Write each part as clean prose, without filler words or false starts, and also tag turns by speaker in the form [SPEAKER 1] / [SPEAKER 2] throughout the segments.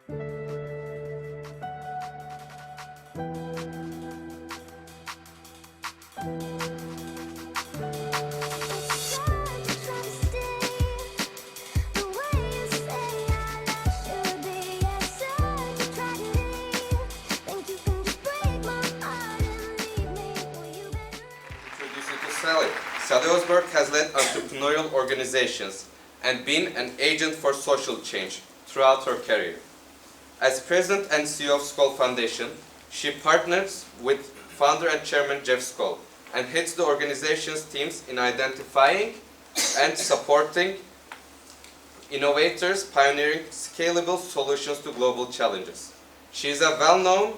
[SPEAKER 1] Sally Osberg has led entrepreneurial organizations and been an agent for social change throughout her career. As president and CEO of Skoll Foundation, she partners with founder and chairman Jeff Skoll and heads the organization's teams in identifying and supporting innovators pioneering scalable solutions to global challenges. She is a well-known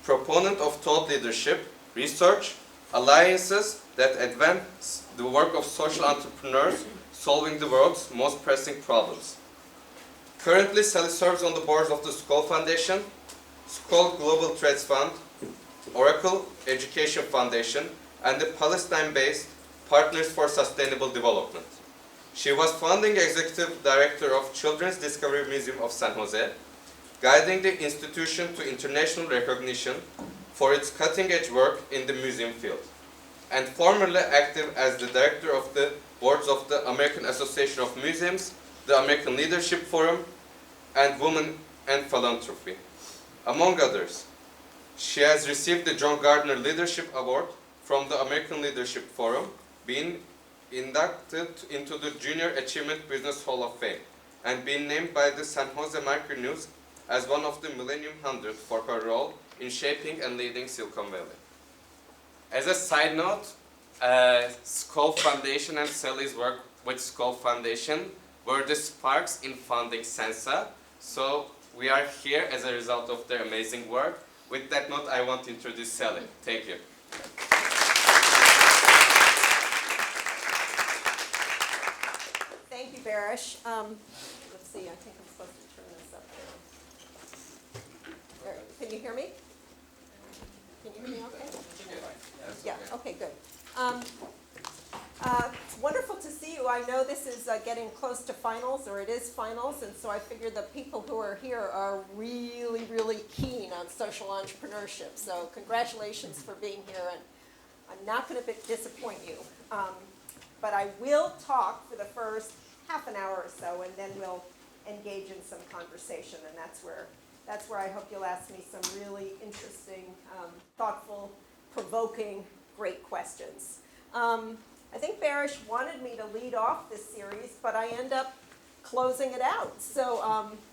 [SPEAKER 1] proponent of thought leadership, research, alliances that advance the work of social entrepreneurs solving the world's most pressing problems. Currently, Sally serves on the boards of the Skoll Foundation, Skoll Global Threats Fund, Oracle Education Foundation, and the Palestine-based Partners for Sustainable Development. She was founding executive director of Children's Discovery Museum of San Jose, guiding the institution to international recognition for its cutting-edge work in the museum field, and formerly active as the director of the boards of the American Association of Museums, the American Leadership Forum, and Women and Philanthropy, among others. She has received the John Gardner Leadership Award from the American Leadership Forum, being inducted into the Junior Achievement Business Hall of Fame, and being named by the San Jose Mercury News as one of the Millennium 100 for her role in shaping and leading Silicon Valley. As a side note, Skoll Foundation and Sally's work with Skoll Foundation were the sparks in founding Sensa, so we are here as a result of their amazing work. With that note, I want to introduce Sally. Thank you.
[SPEAKER 2] Thank you, Barish. Let's see, I think I'm supposed to turn this up there. Can you hear me? Can you hear me okay? Yeah, okay, good. It's wonderful to see you. I know this is getting close to finals, or it is finals, and so I figure the people who are here are really, really keen on social entrepreneurship. So congratulations for being here, and I'm not going to disappoint you. But I will talk for the first half an hour or so, and then we'll engage in some conversation, and that's where I hope you'll ask me some really interesting, thoughtful, provoking, great questions. I think Barish wanted me to lead off this series, but I end up closing it out. So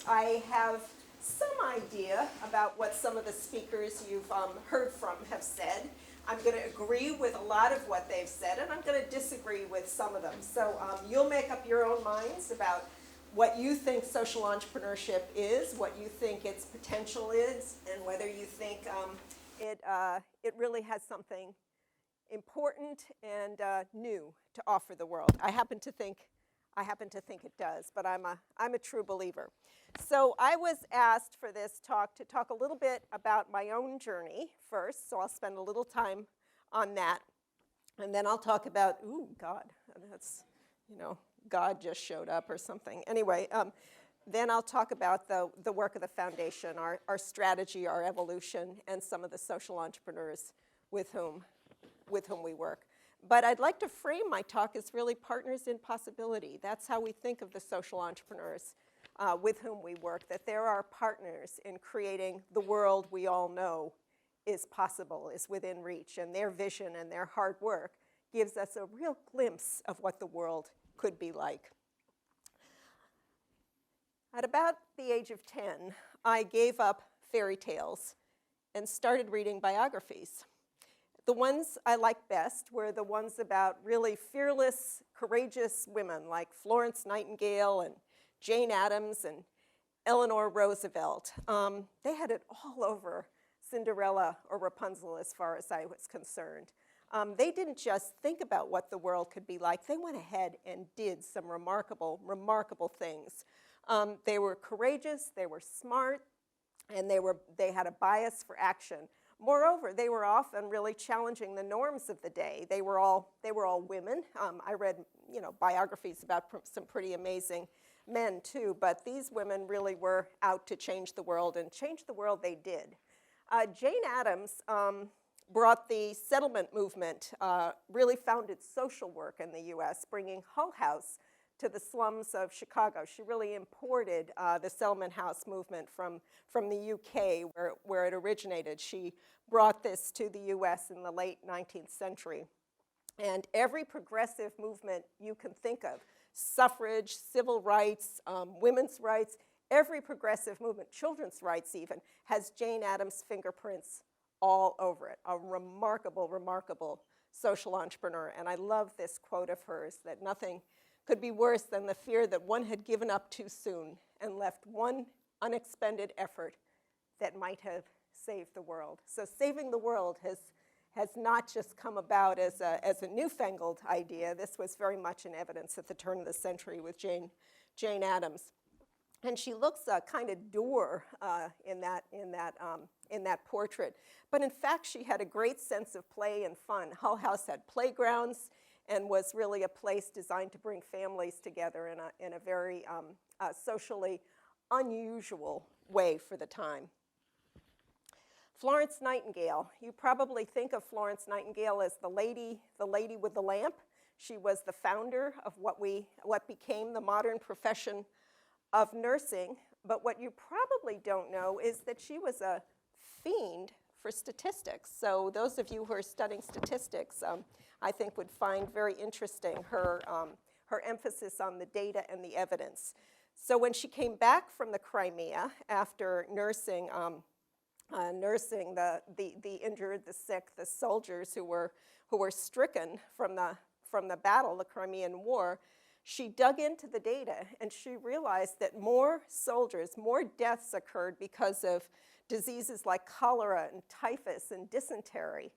[SPEAKER 2] I have some idea about what some of the speakers you've heard from have said. I'm going to agree with a lot of what they've said, and I'm going to disagree with some of them. So you'll make up your own minds about what you think social entrepreneurship is, what you think its potential is, and whether you think it really has something important and new to offer the world. I happen to think it does, but I'm a true believer. So I was asked for this talk to talk a little bit about my own journey first, so I'll spend a little time on that. And then I'll talk about, ooh, God, that's, God just showed up or something. Anyway, then I'll talk about the work of the foundation, our strategy, our evolution, and some of the social entrepreneurs with whom we work. But I'd like to frame my talk as really partners in possibility. That's how we think of the social entrepreneurs with whom we work, that there are partners in creating the world we all know is possible, is within reach, and their vision and their hard work gives us a real glimpse of what the world could be like. At about the age of 10, I gave up fairy tales and started reading biographies. The ones I liked best were the ones about really fearless, courageous women like Florence Nightingale and Jane Addams and Eleanor Roosevelt. They had it all over Cinderella or Rapunzel as far as I was concerned. They didn't just think about what the world could be like. They went ahead and did some remarkable, remarkable things. They were courageous, they were smart, and they had a bias for action. Moreover, they were often really challenging the norms of the day. They were all women. I read, biographies about some pretty amazing men too, but these women really were out to change the world, and change the world they did. Jane Addams brought the settlement movement, really founded social work in the US, bringing Hull House to the slums of Chicago. She really imported the settlement house movement from the UK, where it originated. She brought this to the US in the late 19th century. And every progressive movement you can think of, suffrage, civil rights, women's rights, every progressive movement, children's rights even, has Jane Addams' fingerprints all over it. A remarkable, remarkable social entrepreneur. And I love this quote of hers, that nothing could be worse than the fear that one had given up too soon and left one unexpended effort that might have saved the world. So saving the world has not just come about as a newfangled idea. This was very much in evidence at the turn of the century with Jane Addams. And she looks kind of dour in that portrait. But in fact, she had a great sense of play and fun. Hull House had playgrounds and was really a place designed to bring families together in a very socially unusual way for the time. Florence Nightingale. You probably think of Florence Nightingale as the lady with the lamp. She was the founder of what became the modern profession of nursing. But what you probably don't know is that she was a fiend for statistics. So those of you who are studying statistics, I think would find very interesting her emphasis on the data and the evidence. So when she came back from the Crimea after nursing the injured, the sick, the soldiers who were stricken from the battle, the Crimean War, she dug into the data and she realized that more deaths occurred because of diseases like cholera and typhus and dysentery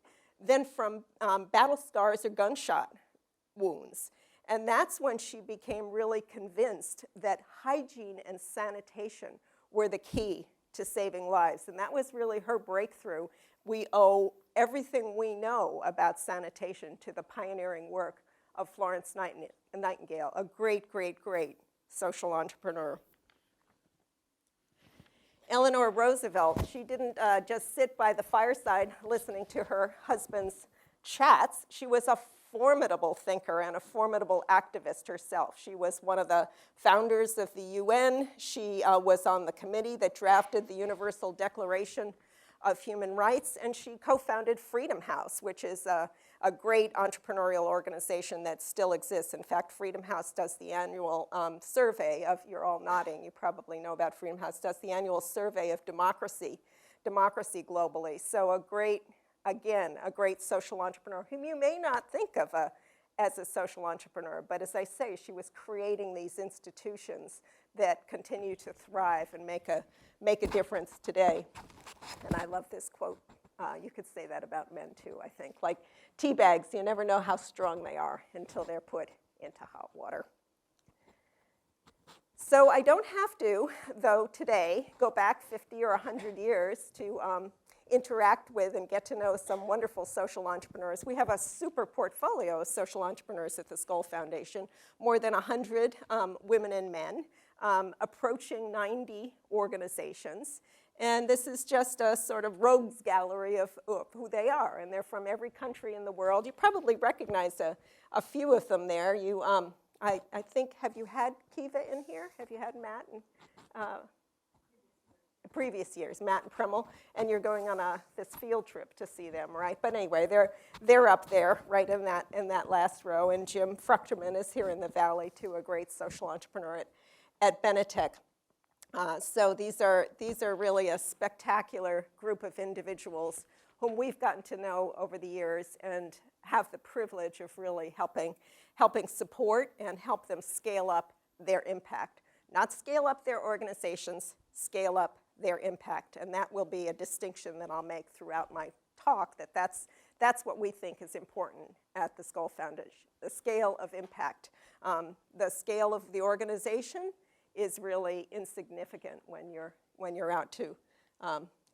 [SPEAKER 2] than from battle scars or gunshot wounds. And that's when she became really convinced that hygiene and sanitation were the key to saving lives. And that was really her breakthrough. We owe everything we know about sanitation to the pioneering work of Florence Nightingale, a great, great, great social entrepreneur. Eleanor Roosevelt, she didn't just sit by the fireside listening to her husband's chats. She was a formidable thinker and a formidable activist herself. She was one of the founders of the UN. She was on the committee that drafted the Universal Declaration of Human Rights, and she co-founded Freedom House, which is a great entrepreneurial organization that still exists. In fact, Freedom House does the annual survey of, you're all nodding, you probably know about Freedom House, does the annual survey of democracy globally. So a great social entrepreneur whom you may not think of as a social entrepreneur, but as I say, she was creating these institutions that continue to thrive and make a difference today. And I love this quote. You could say that about men too, I think. Like tea bags, you never know how strong they are until they're put into hot water. So I don't have to, though, today go back 50 or 100 years to interact with and get to know some wonderful social entrepreneurs. We have a super portfolio of social entrepreneurs at the Skoll Foundation, more than 100 women and men, approaching 90 organizations. And this is just a sort of rogues gallery of who they are. And they're from every country in the world. You probably recognize a few of them there. I think, have you had Kiva in here? Have you had Matt and previous years, Matt and Premel, and you're going on this field trip to see them, right? But anyway, they're up there, right in that last row. And Jim Fruchterman is here in the Valley too, a great social entrepreneur at Benetech. So these are really a spectacular group of individuals whom we've gotten to know over the years and have the privilege of really helping support and help them scale up their impact. Not scale up their organizations, scale up their impact. And that will be a distinction that I'll make throughout my talk, that's what we think is important at the Skoll Foundation, the scale of impact. The scale of the organization is really insignificant when you're out to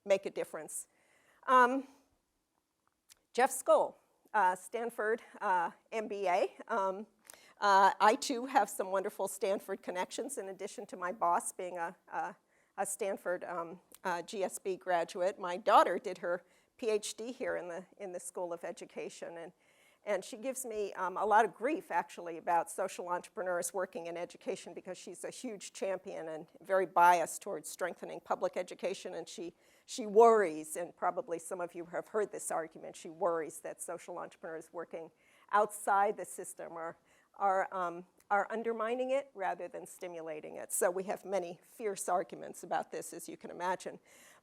[SPEAKER 2] make a difference. Jeff Skoll, Stanford MBA, I too have some wonderful Stanford connections in addition to my boss being a Stanford GSB graduate. My daughter did her PhD here in the School of Education, and she gives me a lot of grief, actually, about social entrepreneurs working in education because she's a huge champion and very biased towards strengthening public education, and she worries, and probably some of you have heard this argument, she worries that social entrepreneurs working outside the system are undermining it rather than stimulating it. So we have many fierce arguments about this, as you can imagine.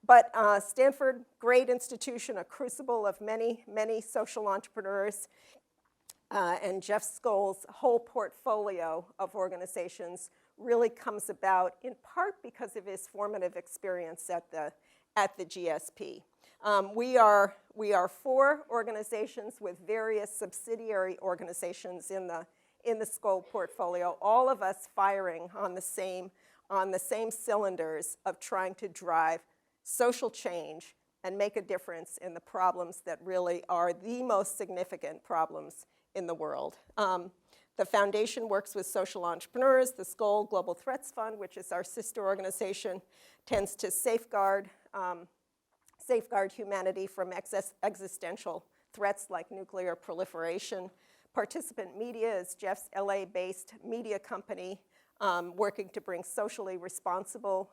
[SPEAKER 2] But Stanford, great institution, a crucible of many, many social entrepreneurs. And Jeff Skoll's whole portfolio of organizations really comes about in part because of his formative experience at the GSP. We are 4 organizations with various subsidiary organizations in the Skoll portfolio, all of us firing on the same cylinders of trying to drive social change and make a difference in the problems that really are the most significant problems in the world. The foundation works with social entrepreneurs. The Skoll Global Threats Fund, which is our sister organization, tends to safeguard humanity from existential threats like nuclear proliferation. Participant Media is Jeff's LA-based media company working to bring socially responsible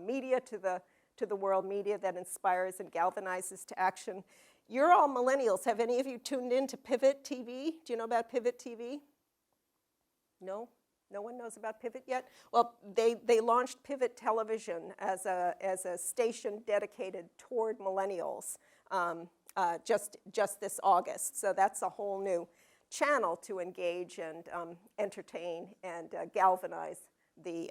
[SPEAKER 2] media to the world, media that inspires and galvanizes to action. You're all millennials. Have any of you tuned in to Pivot TV? Do you know about Pivot TV? No? No one knows about Pivot yet? Well, they launched Pivot Television as a station dedicated toward millennials just this August. So that's a whole new channel to engage and entertain and galvanize the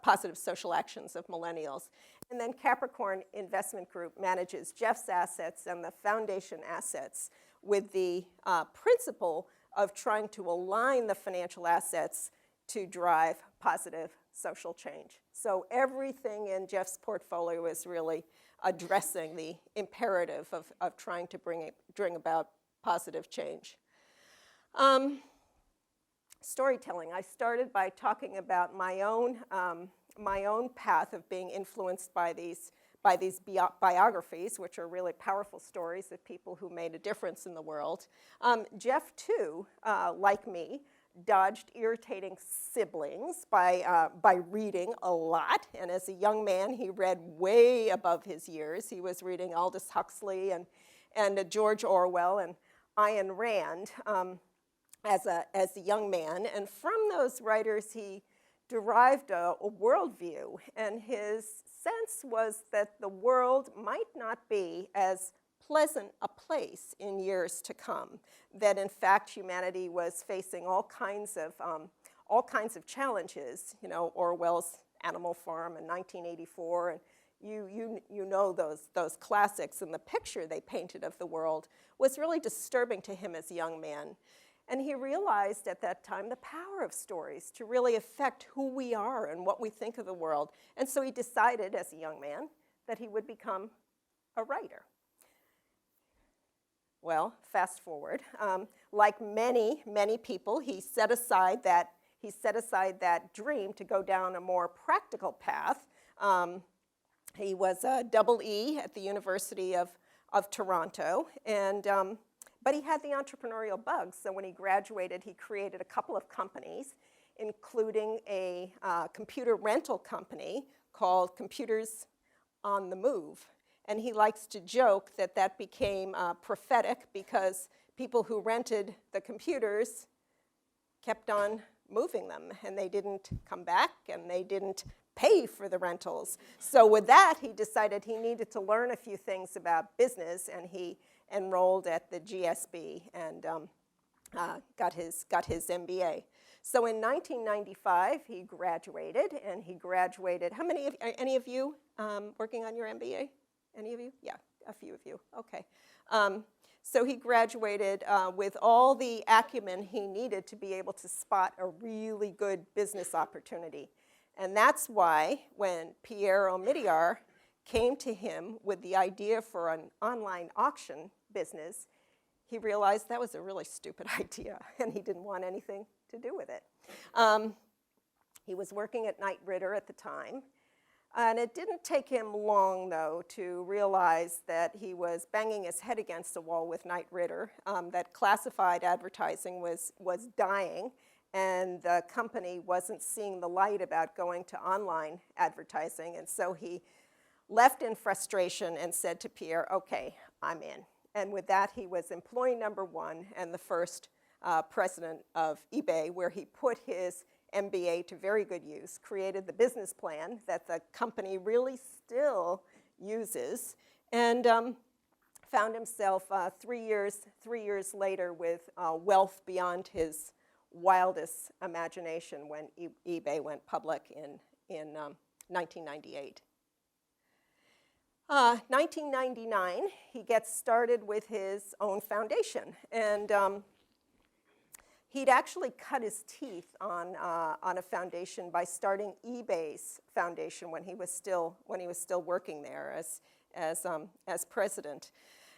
[SPEAKER 2] positive social actions of millennials. And then Capricorn Investment Group manages Jeff's assets and the foundation assets with the principle of trying to align the financial assets to drive positive social change. So everything in Jeff's portfolio is really addressing the imperative of trying to bring about positive change. Storytelling. I started by talking about my own path of being influenced by these biographies, which are really powerful stories of people who made a difference in the world. Jeff, too, like me, dodged irritating siblings by reading a lot. And as a young man, he read way above his years. He was reading Aldous Huxley and George Orwell and Ayn Rand as a young man. And from those writers, he derived a worldview. And his sense was that the world might not be as pleasant a place in years to come, that in fact humanity was facing all kinds of challenges. You know, Orwell's Animal Farm in 1984, and you know those classics, and the picture they painted of the world was really disturbing to him as a young man. And he realized at that time the power of stories to really affect who we are and what we think of the world. And so he decided as a young man that he would become a writer. Well, fast forward. Like many, many people, he set aside that dream to go down a more practical path. He was a double E at the University of Toronto, but he had the entrepreneurial bug. So when he graduated, he created a couple of companies, including a computer rental company called Computers on the Move. And he likes to joke that became prophetic because people who rented the computers kept on moving them, and they didn't come back, and they didn't pay for the rentals. So with that, he decided he needed to learn a few things about business, and he enrolled at the GSB and got his MBA. So in 1995, he graduated, and he graduated. How many of any of you working on your MBA? Any of you? Yeah, a few of you. Okay. So he graduated with all the acumen he needed to be able to spot a really good business opportunity. And that's why when Pierre Omidyar came to him with the idea for an online auction business, he realized that was a really stupid idea, and he didn't want anything to do with it. He was working at Knight Ridder at the time, and it didn't take him long, though, to realize that he was banging his head against the wall with Knight Ridder, that classified advertising was dying, and the company wasn't seeing the light about going to online advertising, and so he left in frustration and said to Pierre, okay, I'm in. And with that, he was employee number one and the first president of eBay, where he put his MBA to very good use, created the business plan that the company really still uses, and found himself 3 years later with wealth beyond his wildest imagination when eBay went public in 1998. 1999, he gets started with his own foundation, and he'd actually cut his teeth on a foundation by starting eBay's foundation when he was still working there as president,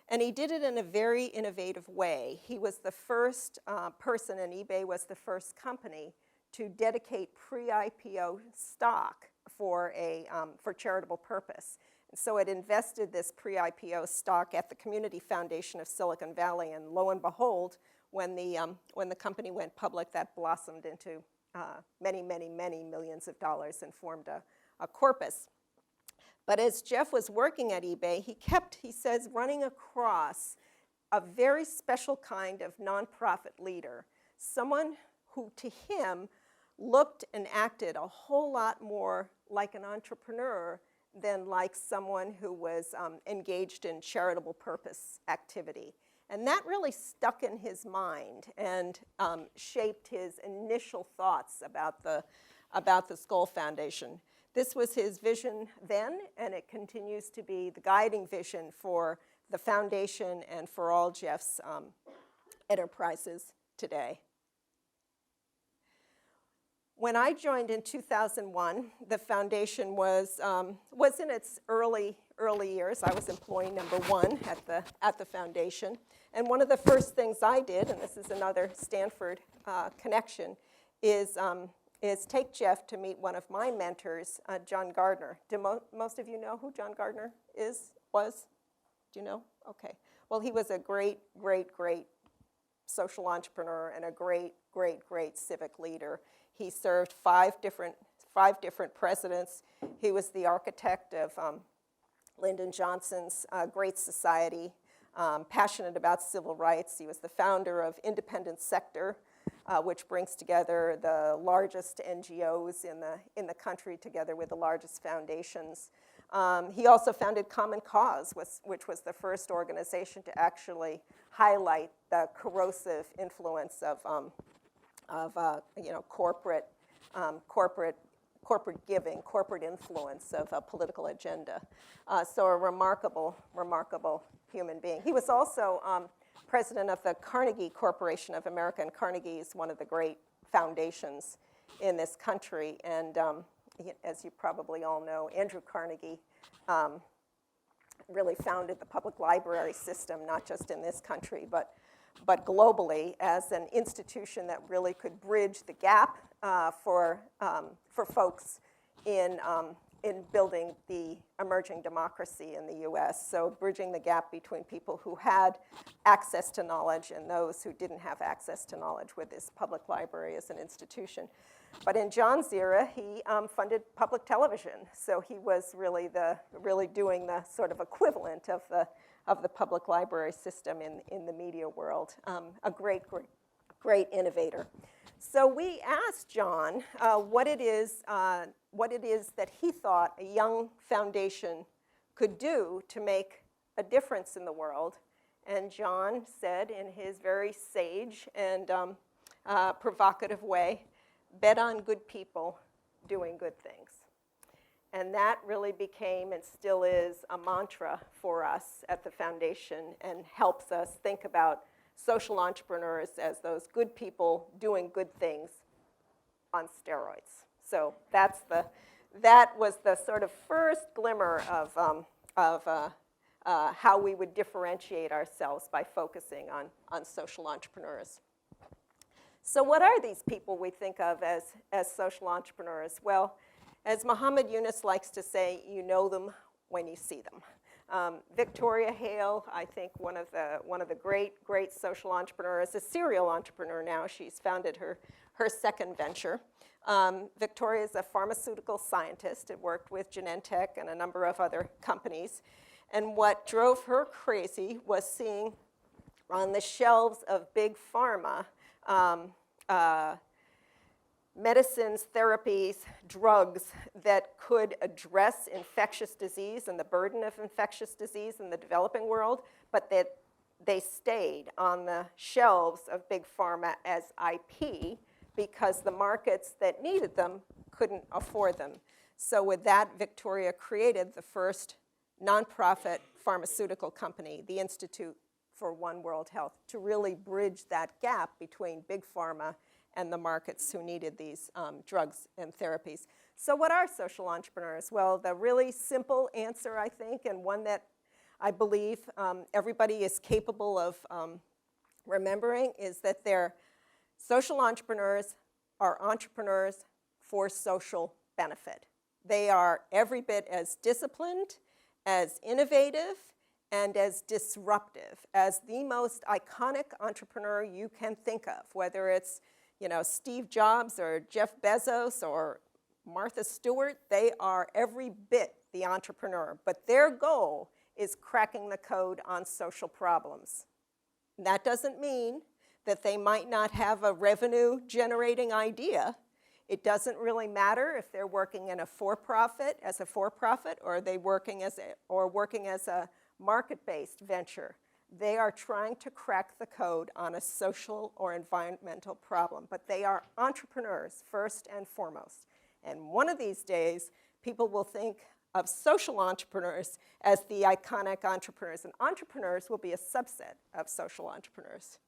[SPEAKER 2] and he did it in a very innovative way. He was the first person, and eBay was the first company to dedicate pre-IPO stock for charitable purpose. So it invested this pre-IPO stock at the Community Foundation of Silicon Valley, and lo and behold, when the company went public, that blossomed into many, many, many millions of dollars and formed a corpus. But as Jeff was working at eBay, he says, running across a very special kind of nonprofit leader, someone who to him looked and acted a whole lot more like an entrepreneur than like someone who was engaged in charitable purpose activity. And that really stuck in his mind and shaped his initial thoughts about the Skoll Foundation. This was his vision then, and it continues to be the guiding vision for the foundation and for all Jeff's enterprises today. When I joined in 2001, the foundation was in its early years. I was employee number one at the foundation, and one of the first things I did, and this is another Stanford connection, is take Jeff to meet one of my mentors, John Gardner. Do most of you know who John Gardner was? Do you know? Okay. Well, he was a great social entrepreneur and a great civic leader. He served five different presidents. He was the architect of Lyndon Johnson's Great Society, passionate about civil rights. He was the founder of Independent Sector, which brings together the largest NGOs in the country together with the largest foundations. He also founded Common Cause, which was the first organization to actually highlight the corrosive influence of corporate giving, corporate influence of a political agenda. So a remarkable human being. He was also president of the Carnegie Corporation of America, and Carnegie is one of the great foundations in this country. And as you probably all know, Andrew Carnegie really founded the public library system, not just in this country, but globally, as an institution that really could bridge the gap for folks in building the emerging democracy in the U.S. So bridging the gap between people who had access to knowledge and those who didn't have access to knowledge with this public library as an institution. But in John's era, he funded public television, so he was really doing the sort of equivalent of the public library system in the media world. A great innovator. So we asked John what it is that he thought a young foundation could do to make a difference in the world. And John said in his very sage and provocative way, bet on good people doing good things. And that really became and still is a mantra for us at the foundation and helps us think about social entrepreneurs as those good people doing good things on steroids. So that was the sort of first glimmer of how we would differentiate ourselves by focusing on social entrepreneurs. So what are these people we think of as social entrepreneurs? Well, as Muhammad Yunus likes to say, you know them when you see them. Victoria Hale, I think one of the great social entrepreneurs, a serial entrepreneur now. She's founded her second venture. Victoria is a pharmaceutical scientist, had worked with Genentech and a number of other companies. And what drove her crazy was seeing on the shelves of big pharma medicines, therapies, drugs that could address infectious disease and the burden of infectious disease in the developing world, but that they stayed on the shelves of big pharma as IP because the markets that needed them couldn't afford them. So with that, Victoria created the first nonprofit pharmaceutical company, the Institute for One World Health, to really bridge that gap between big pharma and the markets who needed these drugs and therapies. So what are social entrepreneurs? Well, the really simple answer, I think, and one that I believe everybody is capable of remembering, is that social entrepreneurs are entrepreneurs for social benefit. They are every bit as disciplined, as innovative, and as disruptive as the most iconic entrepreneur you can think of, whether it's Steve Jobs or Jeff Bezos or Martha Stewart. They are every bit the entrepreneur, but their goal is cracking the code on social problems. That doesn't mean that they might not have a revenue-generating idea. It doesn't really matter if they're working in a for-profit, or they working as a market-based venture. They are trying to crack the code on a social or environmental problem, but they are entrepreneurs first and foremost. And one of these days, people will think of social entrepreneurs as the iconic entrepreneurs, and entrepreneurs will be a subset of social entrepreneurs.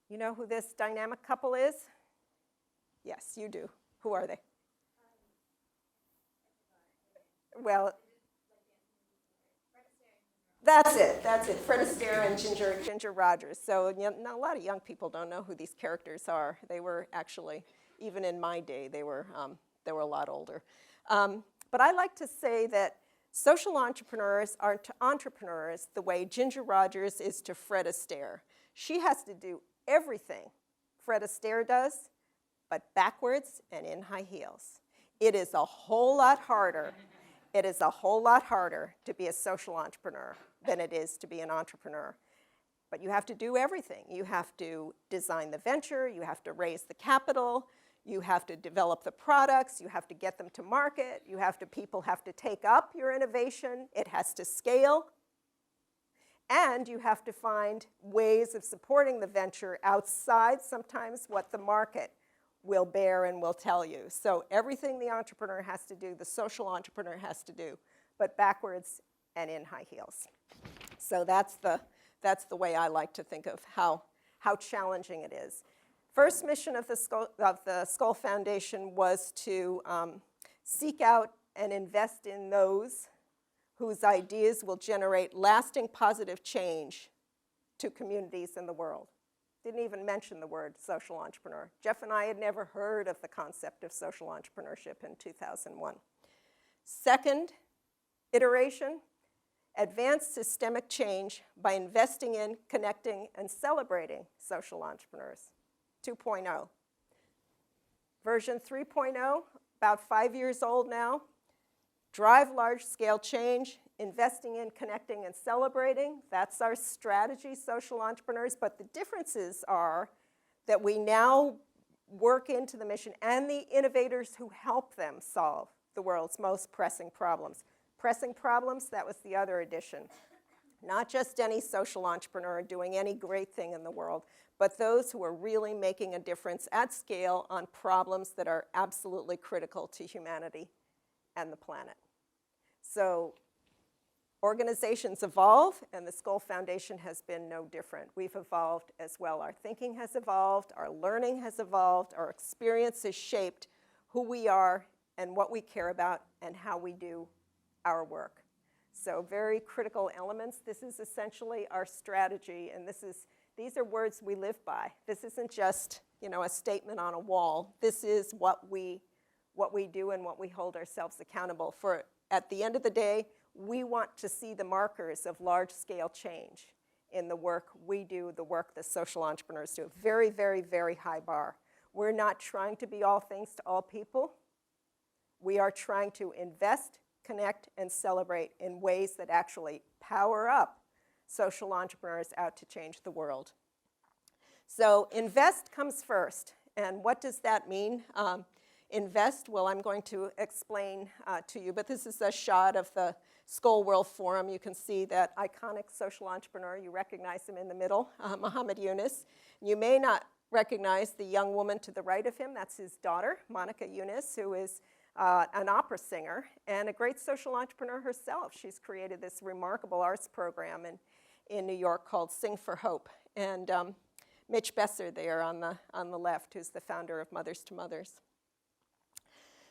[SPEAKER 2] You know who this dynamic couple is? Yes, you do. Who are they? Well, that's it. Fred Astaire and Ginger Rogers. So a lot of young people don't know who these characters are. They were actually, even in my day, they were a lot older. But I like to say that social entrepreneurs are to entrepreneurs the way Ginger Rogers is to Fred Astaire. She has to do everything Fred Astaire does, but backwards and in high heels. It is a whole lot harder. It is a whole lot harder to be a social entrepreneur than it is to be an entrepreneur. But you have to do everything. You have to design the venture, you have to raise the capital, you have to develop the products, you have to get them to market, people have to take up your innovation, it has to scale, and you have to find ways of supporting the venture outside sometimes what the market will bear and will tell you. So everything the entrepreneur has to do, the social entrepreneur has to do, but backwards and in high heels. So that's the way I like to think of how challenging it is. First mission of the Skoll Foundation was to seek out and invest in those whose ideas will generate lasting positive change to communities in the world. Didn't even mention the word social entrepreneur. Jeff and I had never heard of the concept of social entrepreneurship in 2001. Second iteration, advance systemic change by investing in, connecting, and celebrating social entrepreneurs. 2.0. Version 3.0, about 5 years old now. Drive large-scale change, investing in, connecting, and celebrating. That's our strategy, social entrepreneurs. But the differences are that we now work into the mission and the innovators who help them solve the world's most pressing problems. Pressing problems, that was the other addition. Not just any social entrepreneur doing any great thing in the world, but those who are really making a difference at scale on problems that are absolutely critical to humanity and the planet. So organizations evolve, and the Skoll Foundation has been no different. We've evolved as well. Our thinking has evolved, our learning has evolved, our experience has shaped who we are and what we care about and how we do our work. So very critical elements. This is essentially our strategy, and these are words we live by. This isn't just, a statement on a wall. This is what we do and what we hold ourselves accountable for. At the end of the day, we want to see the markers of large-scale change in the work we do, the work the social entrepreneurs do. Very, very, very high bar. We're not trying to be all things to all people. We are trying to invest, connect, and celebrate in ways that actually power up social entrepreneurs out to change the world. So invest comes first. And what does that mean? Invest, well, I'm going to explain to you, but this is a shot of the Skoll World Forum. You can see that iconic social entrepreneur. You recognize him in the middle, Muhammad Yunus. You may not recognize the young woman to the right of him. That's his daughter, Monica Yunus, who is an opera singer and a great social entrepreneur herself. She's created this remarkable arts program in New York called Sing for Hope. And Mitch Besser there on the left, who's the founder of Mothers to Mothers.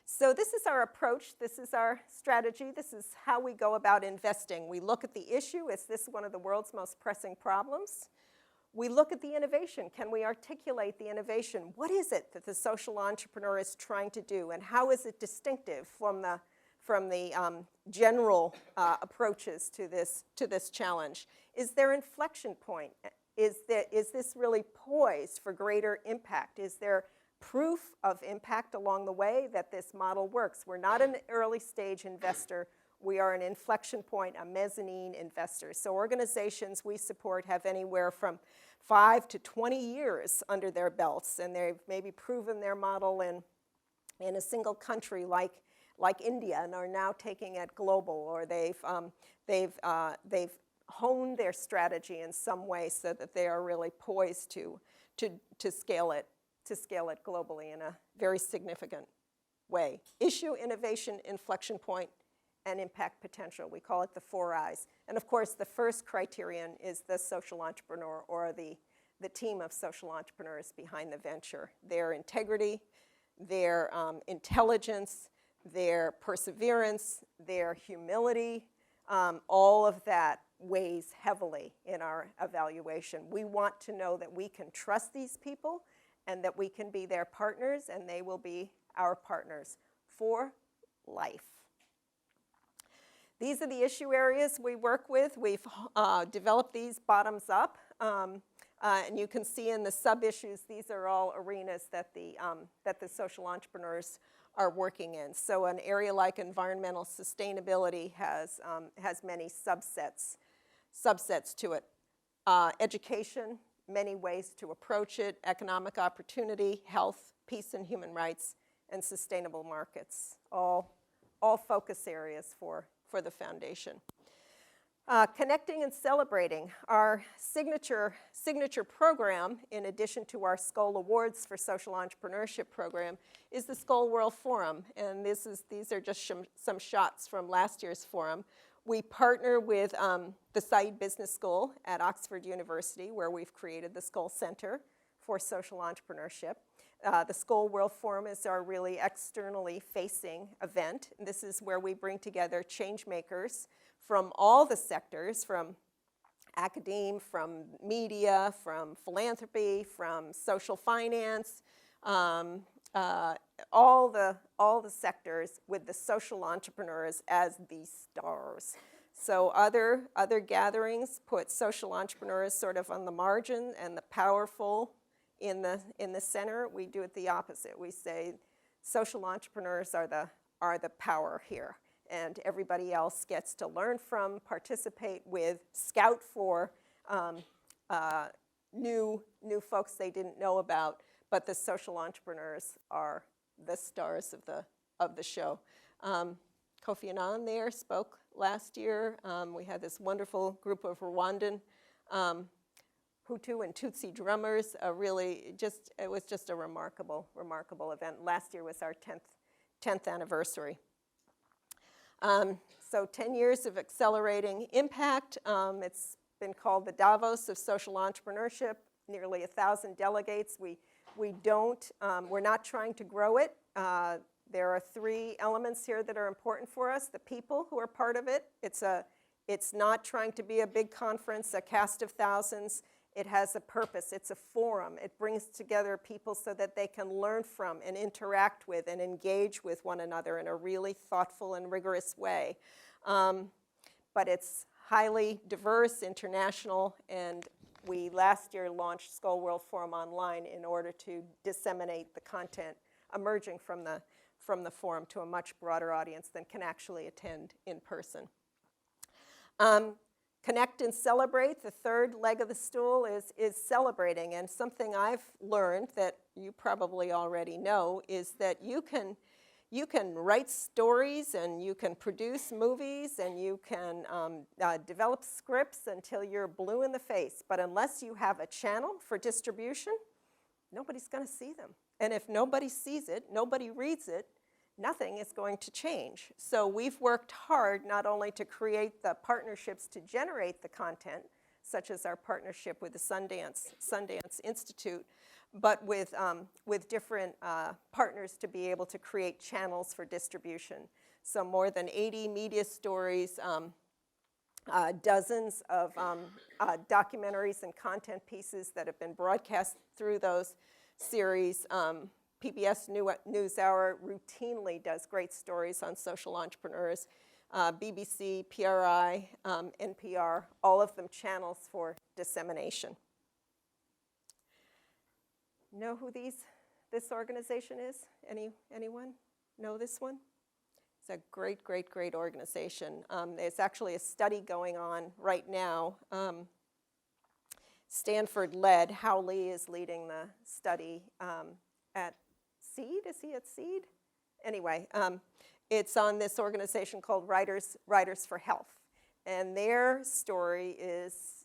[SPEAKER 2] So this is our approach, this is our strategy, this is how we go about investing. We look at the issue, is this one of the world's most pressing problems? We look at the innovation. Can we articulate the innovation? What is it that the social entrepreneur is trying to do, and how is it distinctive from the general approaches to this challenge? Is there inflection point? Is this really poised for greater impact? Is there proof of impact along the way that this model works? We're not an early stage investor. We are an inflection point, a mezzanine investor. So organizations we support have anywhere from 5 to 20 years under their belts, and they've maybe proven their model in a single country like India, and are now taking it global, or they've honed their strategy in some way so that they are really poised to scale it globally in a very significant way. Issue, innovation, inflection point, and impact potential. We call it the 4 I's. And of course, the first criterion is the social entrepreneur, or the team of social entrepreneurs behind the venture. Their integrity, their intelligence, their perseverance, their humility, all of that weighs heavily in our evaluation. We want to know that we can trust these people and that we can be their partners, and they will be our partners for life. These are the issue areas we work with. We've developed these bottoms up, and you can see in the sub-issues, these are all arenas that the social entrepreneurs are working in. So an area like environmental sustainability has many subsets to it. Education, many ways to approach it: economic opportunity, health, peace and human rights, and sustainable markets, all focus areas for the foundation. Connecting and celebrating. Our signature program, in addition to our Skoll Awards for Social Entrepreneurship program, is the Skoll World Forum. And these are just some shots from last year's forum. We partner with the Said Business School at Oxford University, where we've created the Skoll Center for Social Entrepreneurship. The Skoll World Forum is our really externally facing event. And this is where we bring together change makers from all the sectors, from academe, from media, from philanthropy, from social finance, all the sectors, with the social entrepreneurs as the stars. So other gatherings put social entrepreneurs sort of on the margin and the powerful in the center. We do it the opposite. We say social entrepreneurs are the power here, and everybody else gets to learn from, participate with, scout for new folks they didn't know about. But the social entrepreneurs are the stars of the show. Kofi Annan there spoke last year. We had this wonderful group of Rwandan Hutu and Tutsi drummers. It was just a remarkable event. Last year was our 10th anniversary. So 10 years of accelerating impact. It's been called the Davos of social entrepreneurship. Nearly 1,000 delegates. We're not trying to grow it. There are three elements here that are important for us. The people who are part of it. It's not trying to be a big conference, a cast of thousands. It has a purpose. It's a forum. It brings together people so that they can learn from and interact with and engage with one another in a really thoughtful and rigorous way. But it's highly diverse, international, and we last year launched Skoll World Forum Online in order to disseminate the content emerging from the forum to a much broader audience than can actually attend in person. Connect and celebrate, the third leg of the stool is celebrating. And something I've learned that you probably already know is that you can write stories and you can produce movies and you can develop scripts until you're blue in the face. But unless you have a channel for distribution, nobody's going to see them. And if nobody sees it, nobody reads it, nothing is going to change. So we've worked hard not only to create the partnerships to generate the content, such as our partnership with the Sundance Institute, but with different partners to be able to create channels for distribution. So more than 80 media stories, dozens of documentaries and content pieces that have been broadcast through those series. PBS NewsHour routinely does great stories on social entrepreneurs. BBC, PRI, NPR, all of them channels for dissemination. Know who this organization is? Anyone know this one? It's a great, great, great organization. There's actually a study going on right now. Stanford led. Hao Li is leading the study at Seed. Is he at Seed? Anyway, it's on this organization called Writers for Health. And their story is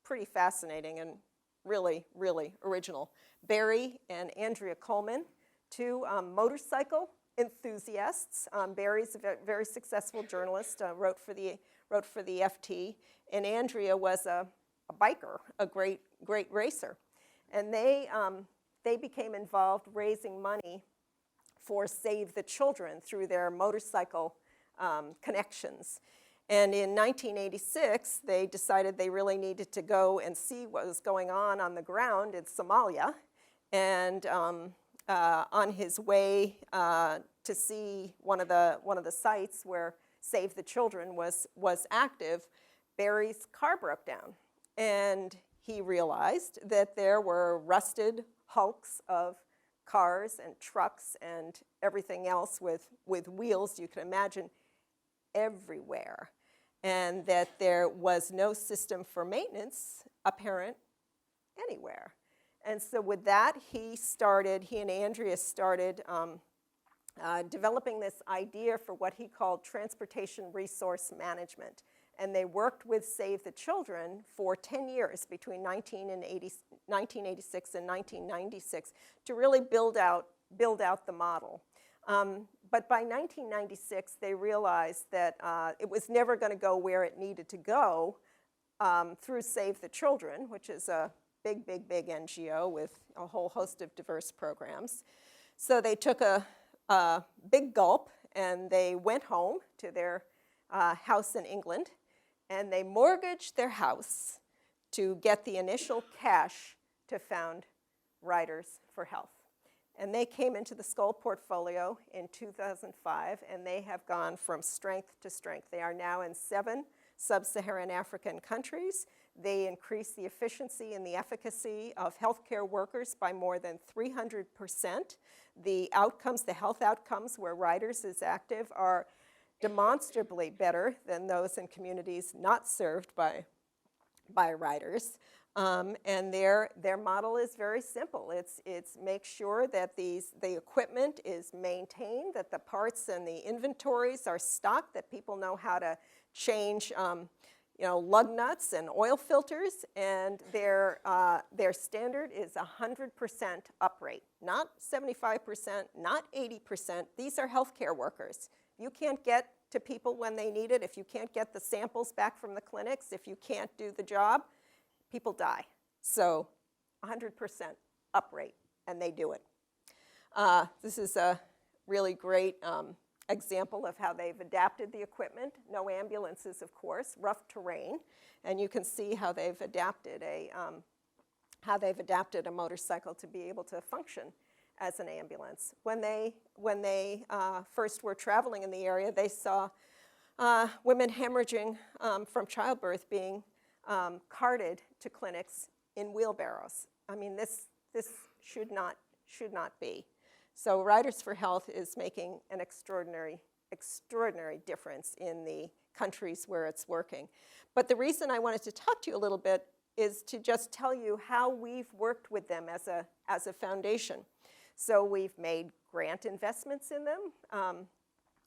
[SPEAKER 2] pretty fascinating and really, really original. Barry and Andrea Coleman, two motorcycle enthusiasts. Barry's a very successful journalist, wrote for the FT, and Andrea was a biker, a great racer. And they became involved raising money for Save the Children through their motorcycle connections. And in 1986, they decided they really needed to go and see what was going on the ground in Somalia. And on his way to see one of the sites where Save the Children was active, Barry's car broke down. And he realized that there were rusted hulks of cars and trucks and everything else with wheels you can imagine everywhere, and that there was no system for maintenance apparent anywhere. And so with that, he and Andrea started developing this idea for what he called transportation resource management. And they worked with Save the Children for 10 years, between 1986 and 1996, to really build out the model. But by 1996, they realized that it was never going to go where it needed to go through Save the Children, which is a big, big, big NGO with a whole host of diverse programs. So they took a big gulp, and they went home to their house in England, and they mortgaged their house to get the initial cash to found Writers for Health. And they came into the Skoll portfolio in 2005, and they have gone from strength to strength. They are now in 7 sub-Saharan African countries. They increase the efficiency and the efficacy of healthcare workers by more than 300%. The health outcomes where Writers is active are demonstrably better than those in communities not served by Writers. And their model is very simple. It's make sure that the equipment is maintained, that the parts and the inventories are stocked, that people know how to change lug nuts and oil filters, and their standard is 100% uprate, not 75%, not 80%. These are healthcare workers. You can't get to people when they need it. If you can't get the samples back from the clinics, if you can't do the job, people die. So 100% uprate, and they do it. This is a really great example of how they've adapted the equipment. No ambulances, of course, rough terrain, and you can see how they've adapted a motorcycle to be able to function as an ambulance. When they first were traveling in the area, they saw women hemorrhaging from childbirth being carted to clinics in wheelbarrows. I mean, this should not be. So Riders for Health is making an extraordinary difference in the countries where it's working. But the reason I wanted to talk to you a little bit is to just tell you how we've worked with them as a foundation. So we've made grant investments in them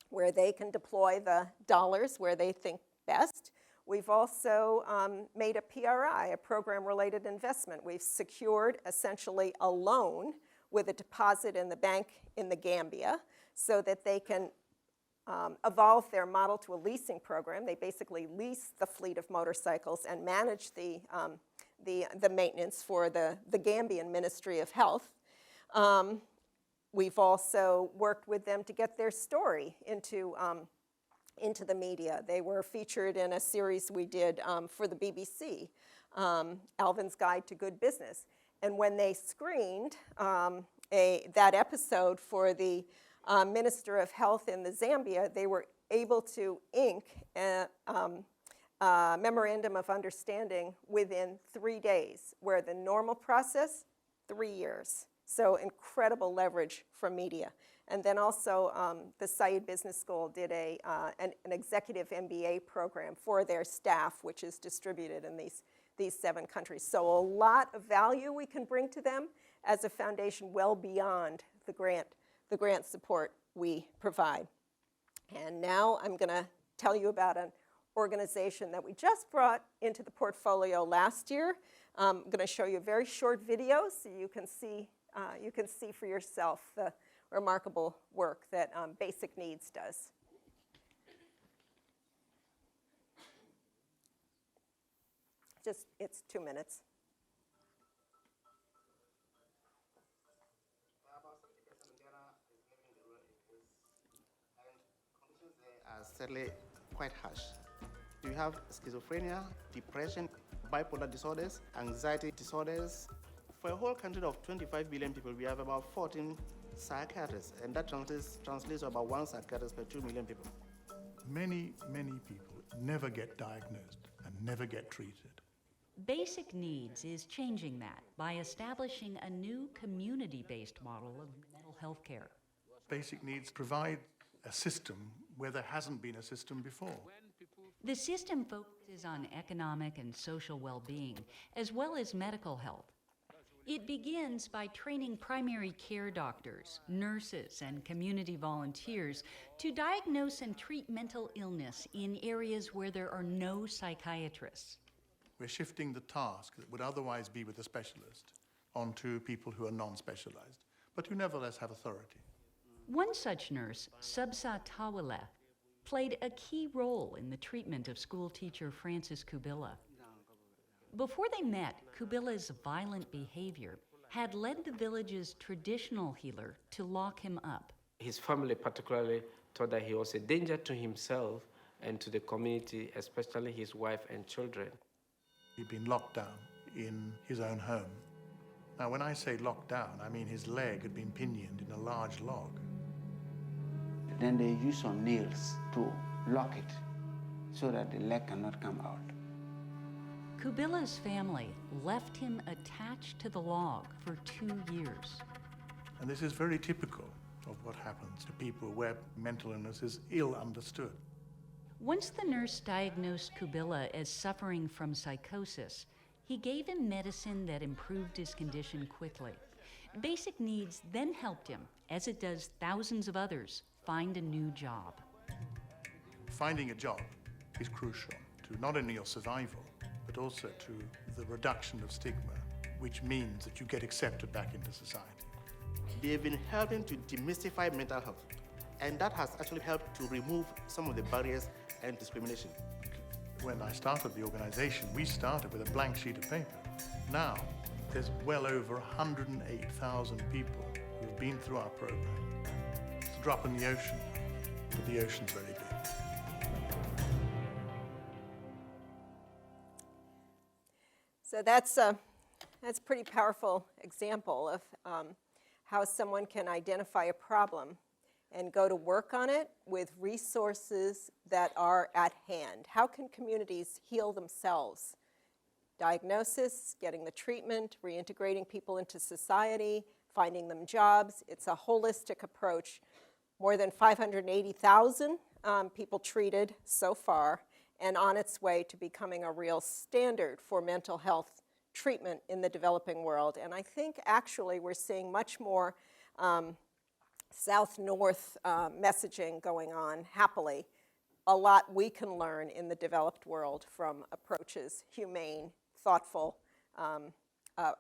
[SPEAKER 2] where they can deploy the dollars where they think best. We've also made a PRI, a program-related investment. We've secured essentially a loan with a deposit in the bank in the Gambia so that they can evolve their model to a leasing program. They basically lease the fleet of motorcycles and manage the maintenance for the Gambian Ministry of Health. We've also worked with them to get their story into the media. They were featured in a series we did for the BBC, Alvin's Guide to Good Business. And when they screened that episode for the Minister of Health in the Zambia, they were able to ink a memorandum of understanding within 3 days, where the normal process, 3 years. So incredible leverage from media. And then also the Said Business School did an executive MBA program for their staff, which is distributed in these 7 countries. So a lot of value we can bring to them as a foundation, well beyond the grant support we provide. And now I'm going to tell you about an organization that we just brought into the portfolio last year. I'm going to show you a very short video so you can see for yourself the remarkable work that Basic Needs does. It's 2 minutes.
[SPEAKER 3] About 70% of Ghana is living in the rural areas, and conditions there are certainly quite harsh. You have schizophrenia, depression, bipolar disorders, anxiety disorders. For a whole country of 25 billion people, we have about 14 psychiatrists, and that translates to about 1 psychiatrist per 2 million people.
[SPEAKER 4] Many people never get diagnosed and never get treated.
[SPEAKER 5] Basic Needs is changing that by establishing a new community-based model of mental health care.
[SPEAKER 4] Basic Needs provide a system where there hasn't been a system before.
[SPEAKER 5] The system focuses on economic and social well-being, as well as medical health. It begins by training primary care doctors, nurses, and community volunteers to diagnose and treat mental illness in areas where there are no psychiatrists.
[SPEAKER 4] We're shifting the task that would otherwise be with a specialist onto people who are non-specialized, but who nevertheless have authority.
[SPEAKER 5] One such nurse, Subsa Tawale, played a key role in the treatment of school teacher Francis Kubila. Before they met, Kubila's violent behavior had led the village's traditional healer to lock him up.
[SPEAKER 6] His family particularly thought that he was a danger to himself and to the community, especially his wife and children.
[SPEAKER 4] He'd been locked down in his own home. Now, when I say locked down, I mean his leg had been pinioned in a large log.
[SPEAKER 7] Then they use some nails to lock it so that the leg cannot come out.
[SPEAKER 5] Kubila's family left him attached to the log for 2 years.
[SPEAKER 4] And this is very typical of what happens to people where mental illness is ill understood.
[SPEAKER 5] Once the nurse diagnosed Kubila as suffering from psychosis, he gave him medicine that improved his condition quickly. Basic Needs then helped him, as it does thousands of others, find a new job.
[SPEAKER 4] Finding a job is crucial to not only your survival, but also to the reduction of stigma, which means that you get accepted back into society.
[SPEAKER 3] They've been helping to demystify mental health, and that has actually helped to remove some of the barriers and discrimination.
[SPEAKER 4] When I started the organization, we started with a blank sheet of paper. Now, there's well over 108,000 people who have been through our program. It's drop in the ocean, but the ocean's very big.
[SPEAKER 2] So that's a pretty powerful example of how someone can identify a problem and go to work on it with resources that are at hand. How can communities heal themselves? Diagnosis, getting the treatment, reintegrating people into society, finding them jobs. It's a holistic approach. More than 580,000 people treated so far, and on its way to becoming a real standard for mental health treatment in the developing world. And I think actually we're seeing much more south-north messaging going on happily. A lot we can learn in the developed world from approaches, humane, thoughtful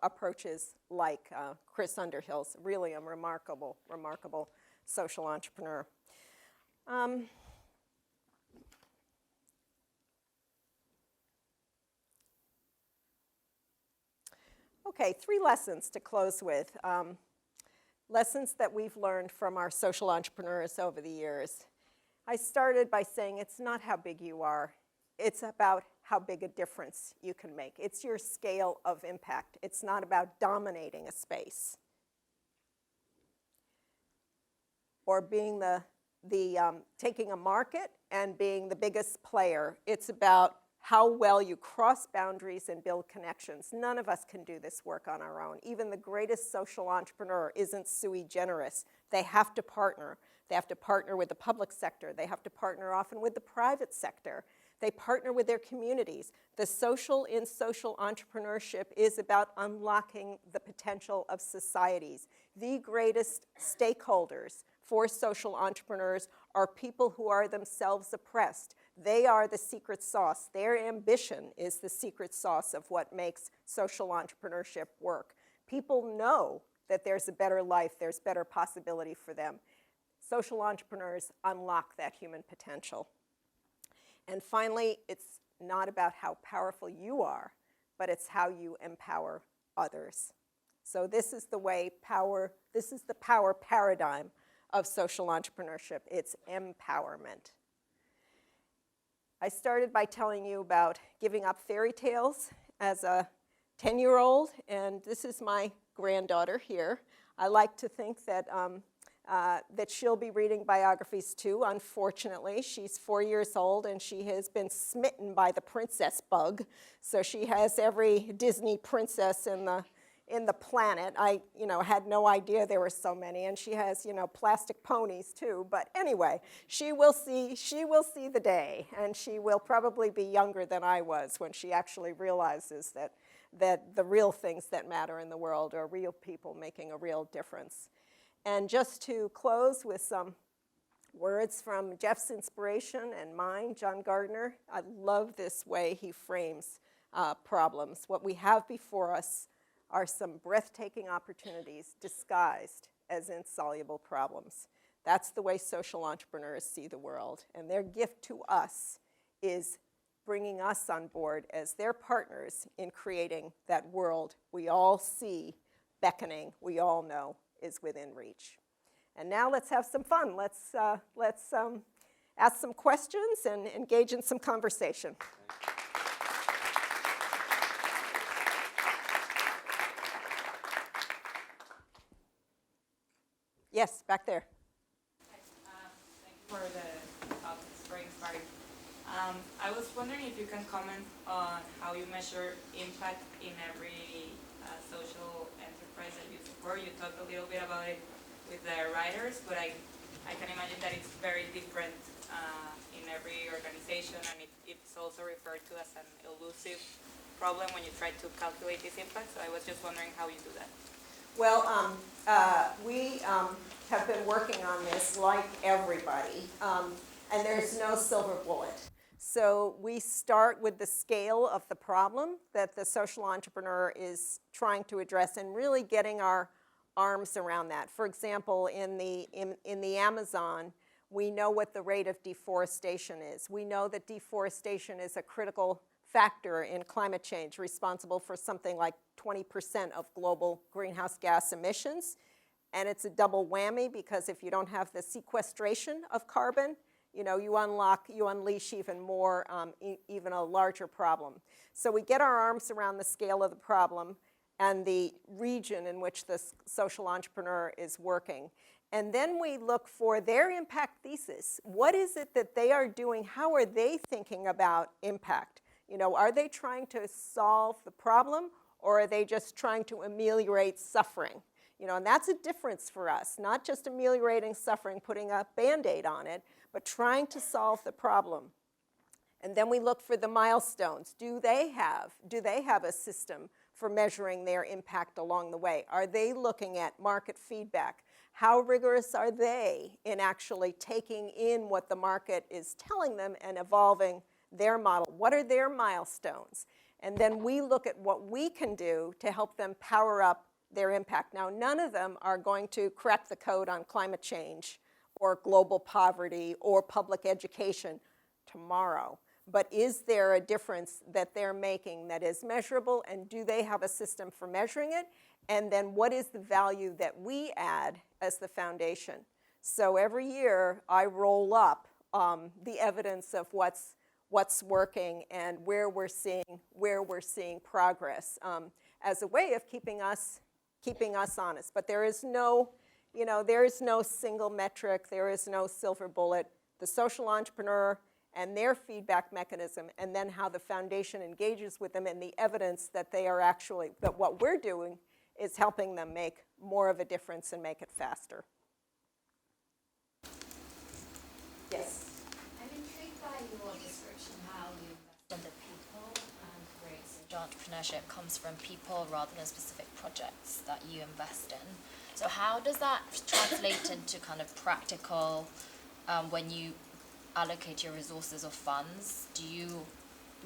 [SPEAKER 2] approaches like Chris Underhill's. Really a remarkable, remarkable social entrepreneur. Okay, 3 lessons to close with. Lessons that we've learned from our social entrepreneurs over the years. I started by saying it's not how big you are, it's about how big a difference you can make. It's your scale of impact. It's not about dominating a space or being taking a market and being the biggest player. It's about how well you cross boundaries and build connections. None of us can do this work on our own. Even the greatest social entrepreneur isn't sui generis. They have to partner. They have to partner with the public sector. They have to partner often with the private sector. They partner with their communities. The social in social entrepreneurship is about unlocking the potential of societies. The greatest stakeholders for social entrepreneurs are people who are themselves oppressed. They are the secret sauce. Their ambition is the secret sauce of what makes social entrepreneurship work. People know that there's a better life, there's better possibility for them. Social entrepreneurs unlock that human potential. And finally, it's not about how powerful you are, but it's how you empower others. So this is the way this is the power paradigm of social entrepreneurship. It's empowerment. I started by telling you about giving up fairy tales as a 10-year-old, and this is my granddaughter here. I like to think that that she'll be reading biographies too. Unfortunately, she's 4 years old and she has been smitten by the princess bug. So she has every Disney princess in the planet. I had no idea there were so many, and she has plastic ponies too. But anyway, she will see the day, and she will probably be younger than I was when she actually realizes that the real things that matter in the world are real people making a real difference. And just to close with some words from Jeff's inspiration and mine, John Gardner, I love this way he frames problems. What we have before us are some breathtaking opportunities disguised as insoluble problems. That's the way social entrepreneurs see the world. And their gift to us is bringing us on board as their partners in creating that world we all see beckoning, we all know is within reach. And now let's have some fun. Let's ask some questions and engage in some conversation. Yes, back there.
[SPEAKER 8] Thank you for the talk. It's very inspiring. I was wondering if you can comment on how you measure impact in every social enterprise that you support. You talked a little bit about it with the writers, but I can imagine that it's very different in every organization, and it's also referred to as an elusive problem when you try to calculate this impact. So I was just wondering how you do that.
[SPEAKER 2] Well, we have been working on this like everybody, and there's no silver bullet. So we start with the scale of the problem that the social entrepreneur is trying to address and really getting our arms around that. For example, in the Amazon, we know what the rate of deforestation is. We know that deforestation is a critical factor in climate change, responsible for something like 20% of global greenhouse gas emissions. And it's a double whammy because if you don't have the sequestration of carbon, you know, you unleash even more, even a larger problem. So we get our arms around the scale of the problem and the region in which the social entrepreneur is working. And then we look for their impact thesis. What is it that they are doing? How are they thinking about impact? You know, are they trying to solve the problem, or are they just trying to ameliorate suffering? You know, and that's a difference for us, not just ameliorating suffering, putting a Band-Aid on it, but trying to solve the problem. And then we look for the milestones. Do they have a system for measuring their impact along the way? Are they looking at market feedback? How rigorous are they in actually taking in what the market is telling them and evolving their model? What are their milestones? And then we look at what we can do to help them power up their impact. Now, none of them are going to crack the code on climate change or global poverty or public education tomorrow. But is there a difference that they're making that is measurable, and do they have a system for measuring it? And then what is the value that we add as the foundation? So every year I roll up the evidence of what's working and where we're seeing progress as a way of keeping us honest. But there is no single metric. There is no silver bullet. The social entrepreneur and their feedback mechanism, and then how the foundation engages with them, and the evidence that that what we're doing is helping them make more of a difference and make it faster. Yes?
[SPEAKER 9] I'm intrigued by your description how you invest in the people, and where social entrepreneurship comes from people rather than specific projects that you invest in. So how does that translate into kind of practical, when you allocate your resources or funds? Do you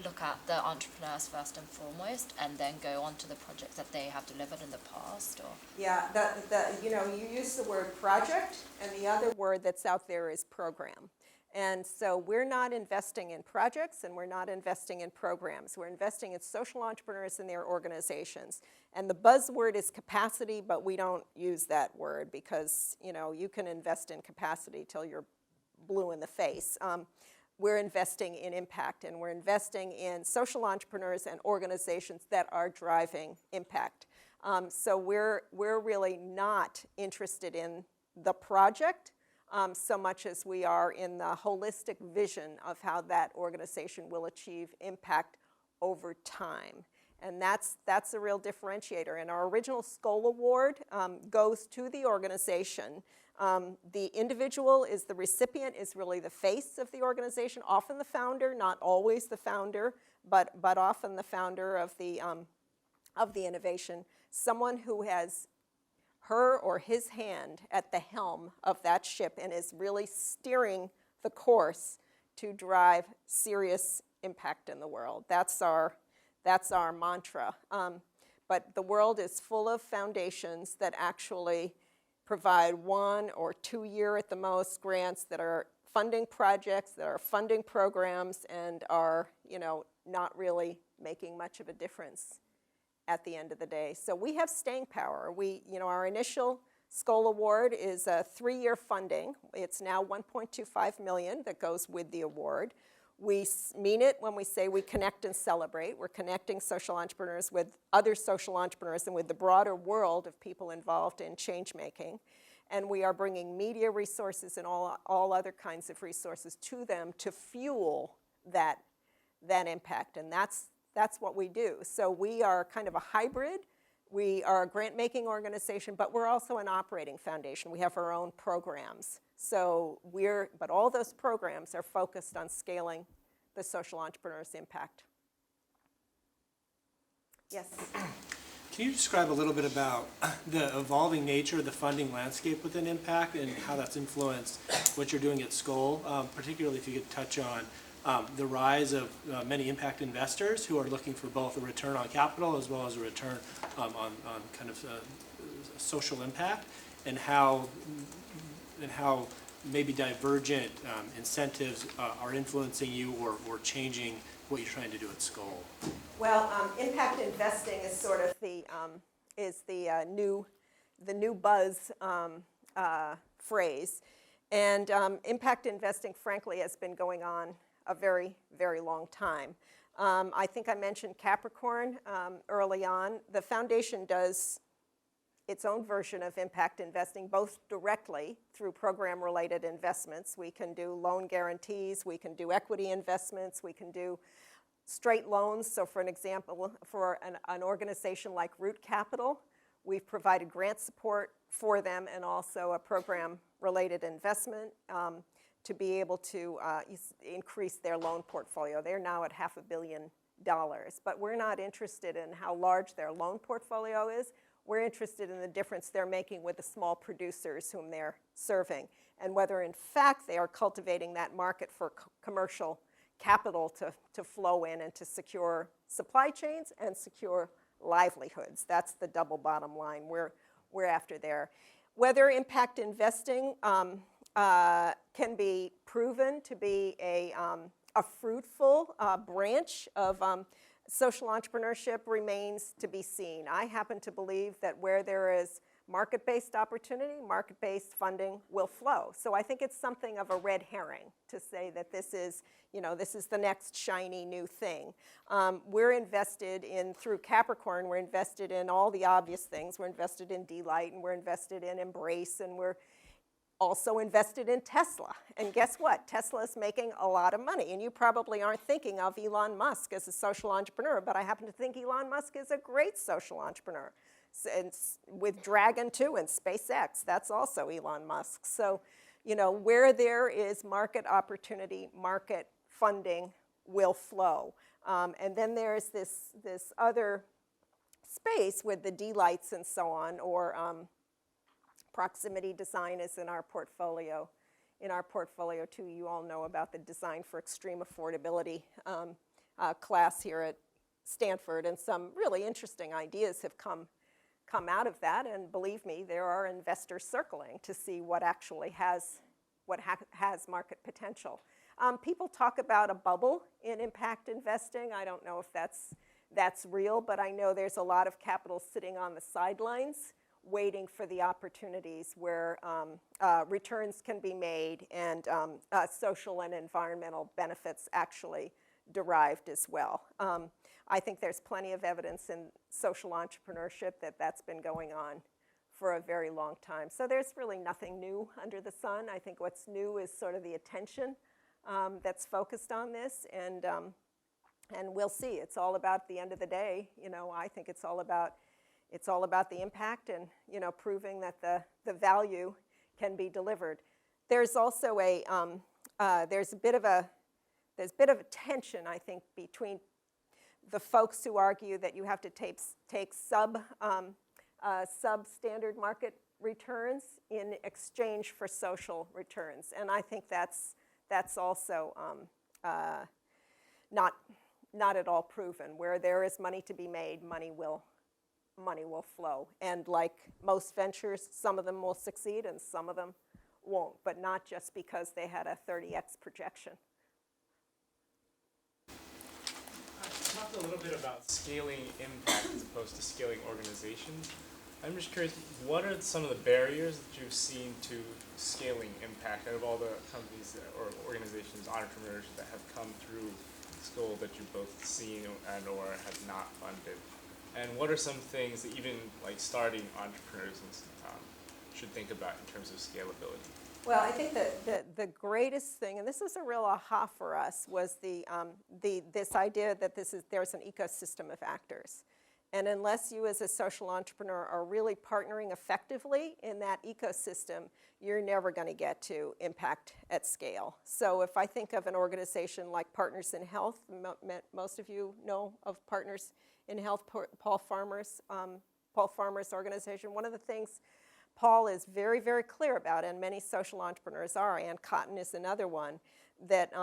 [SPEAKER 9] look at the entrepreneurs first and foremost, and then go on to the projects that they have delivered in the past? Or?
[SPEAKER 2] Yeah, you use the word project, and the other word that's out there is program. And so we're not investing in projects, and we're not investing in programs. We're investing in social entrepreneurs and their organizations. And the buzzword is capacity, but we don't use that word because, you can invest in capacity till you're blue in the face. We're investing in impact, and we're investing in social entrepreneurs and organizations that are driving impact. So we're really not interested in the project so much as we are in the holistic vision of how that organization will achieve impact over time. And that's a real differentiator. And our original Skoll Award goes to the organization. The individual is the recipient, is really the face of the organization, often the founder, not always the founder, but often the founder of the innovation, someone who has her or his hand at the helm of that ship and is really steering the course to drive serious impact in the world. That's our mantra. But the world is full of foundations that actually provide 1 or 2 year at the most grants that are funding projects, that are funding programs, and are not really making much of a difference at the end of the day. So we have staying power. Our initial Skoll Award is a 3-year funding. It's now $1.25 million that goes with the award. We mean it when we say we connect and celebrate. We're connecting social entrepreneurs with other social entrepreneurs and with the broader world of people involved in change making. And we are bringing media resources and all other kinds of resources to them to fuel that impact. And that's what we do. So we are kind of a hybrid. We are a grant-making organization, but we're also an operating foundation. We have our own programs. But all those programs are focused on scaling the social entrepreneur's impact. Yes?
[SPEAKER 10] Can you describe a little bit about the evolving nature of the funding landscape within Impact and how that's influenced what you're doing at Skoll, particularly if you could touch on the rise of many impact investors who are looking for both a return on capital as well as a return on kind of social impact, and how maybe divergent incentives are influencing you or changing what you're trying to do at Skoll? Well,
[SPEAKER 2] impact investing is sort of the new new buzz phrase. And impact investing, frankly, has been going on a very, very long time. I think I mentioned Capricorn early on. The foundation does its own version of impact investing, both directly through program-related investments. We can do loan guarantees, we can do equity investments, we can do straight loans. So for an example, for an organization like Root Capital, we've provided grant support for them and also a program-related investment to be able to increase their loan portfolio. They're now at $500 million, but we're not interested in how large their loan portfolio is. We're interested in the difference they're making with the small producers whom they're serving, and whether in fact they are cultivating that market for commercial capital to flow in and to secure supply chains and secure livelihoods. That's the double bottom line we're after there. Whether impact investing can be proven to be a fruitful branch of social entrepreneurship remains to be seen. I happen to believe that where there is market-based opportunity, market-based funding will flow. So I think it's something of a red herring to say that this is the next shiny new thing. We're invested in, through Capricorn, we're invested in all the obvious things. We're invested in Delight, and we're invested in Embrace, and we're also invested in Tesla. And guess what? Tesla is making a lot of money. And you probably aren't thinking of Elon Musk as a social entrepreneur, but I happen to think Elon Musk is a great social entrepreneur. And with Dragon 2 and SpaceX, that's also Elon Musk. So, where there is market opportunity, market funding will flow. And then there's this other space with the Delights and so on, or proximity design is in our portfolio. In our portfolio too, you all know about the Design for Extreme Affordability class here at Stanford, and some really interesting ideas have come out of that, and believe me, there are investors circling to see what actually has market potential. People talk about a bubble in impact investing. I don't know if that's real, but I know there's a lot of capital sitting on the sidelines waiting for the opportunities where returns can be made and social and environmental benefits actually derived as well. I think there's plenty of evidence in social entrepreneurship that that's been going on for a very long time. So there's really nothing new under the sun. I think what's new is sort of the attention that's focused on this, and we'll see. It's all about, at the end of the day, I think it's all about the impact and proving that the value can be delivered. There's also there's a bit of a tension, I think, between the folks who argue that you have to take substandard market returns in exchange for social returns, and I think that's also not at all proven. Where there is money to be made, money will flow, and like most ventures, some of them will succeed and some of them won't, but not just because they had a 30x projection.
[SPEAKER 11] Talked a little bit about scaling impact as opposed to scaling organizations. I'm just curious, what are some of the barriers that you've seen to scaling impact out of all the companies or organizations, entrepreneurs that have come through Skoll that you've both seen and or have not funded? And what are some things that even like starting entrepreneurs should think about in terms of scalability?
[SPEAKER 2] Well, I think that the greatest thing, and this was a real aha for us, was this idea that there's an ecosystem of actors. And unless you as a social entrepreneur are really partnering effectively in that ecosystem, you're never going to get to impact at scale. So if I think of an organization like Partners in Health, most of you know of Partners in Health, Paul Farmer's organization. One of the things Paul is very, very clear about, and many social entrepreneurs are, Ann Cotton is another one, that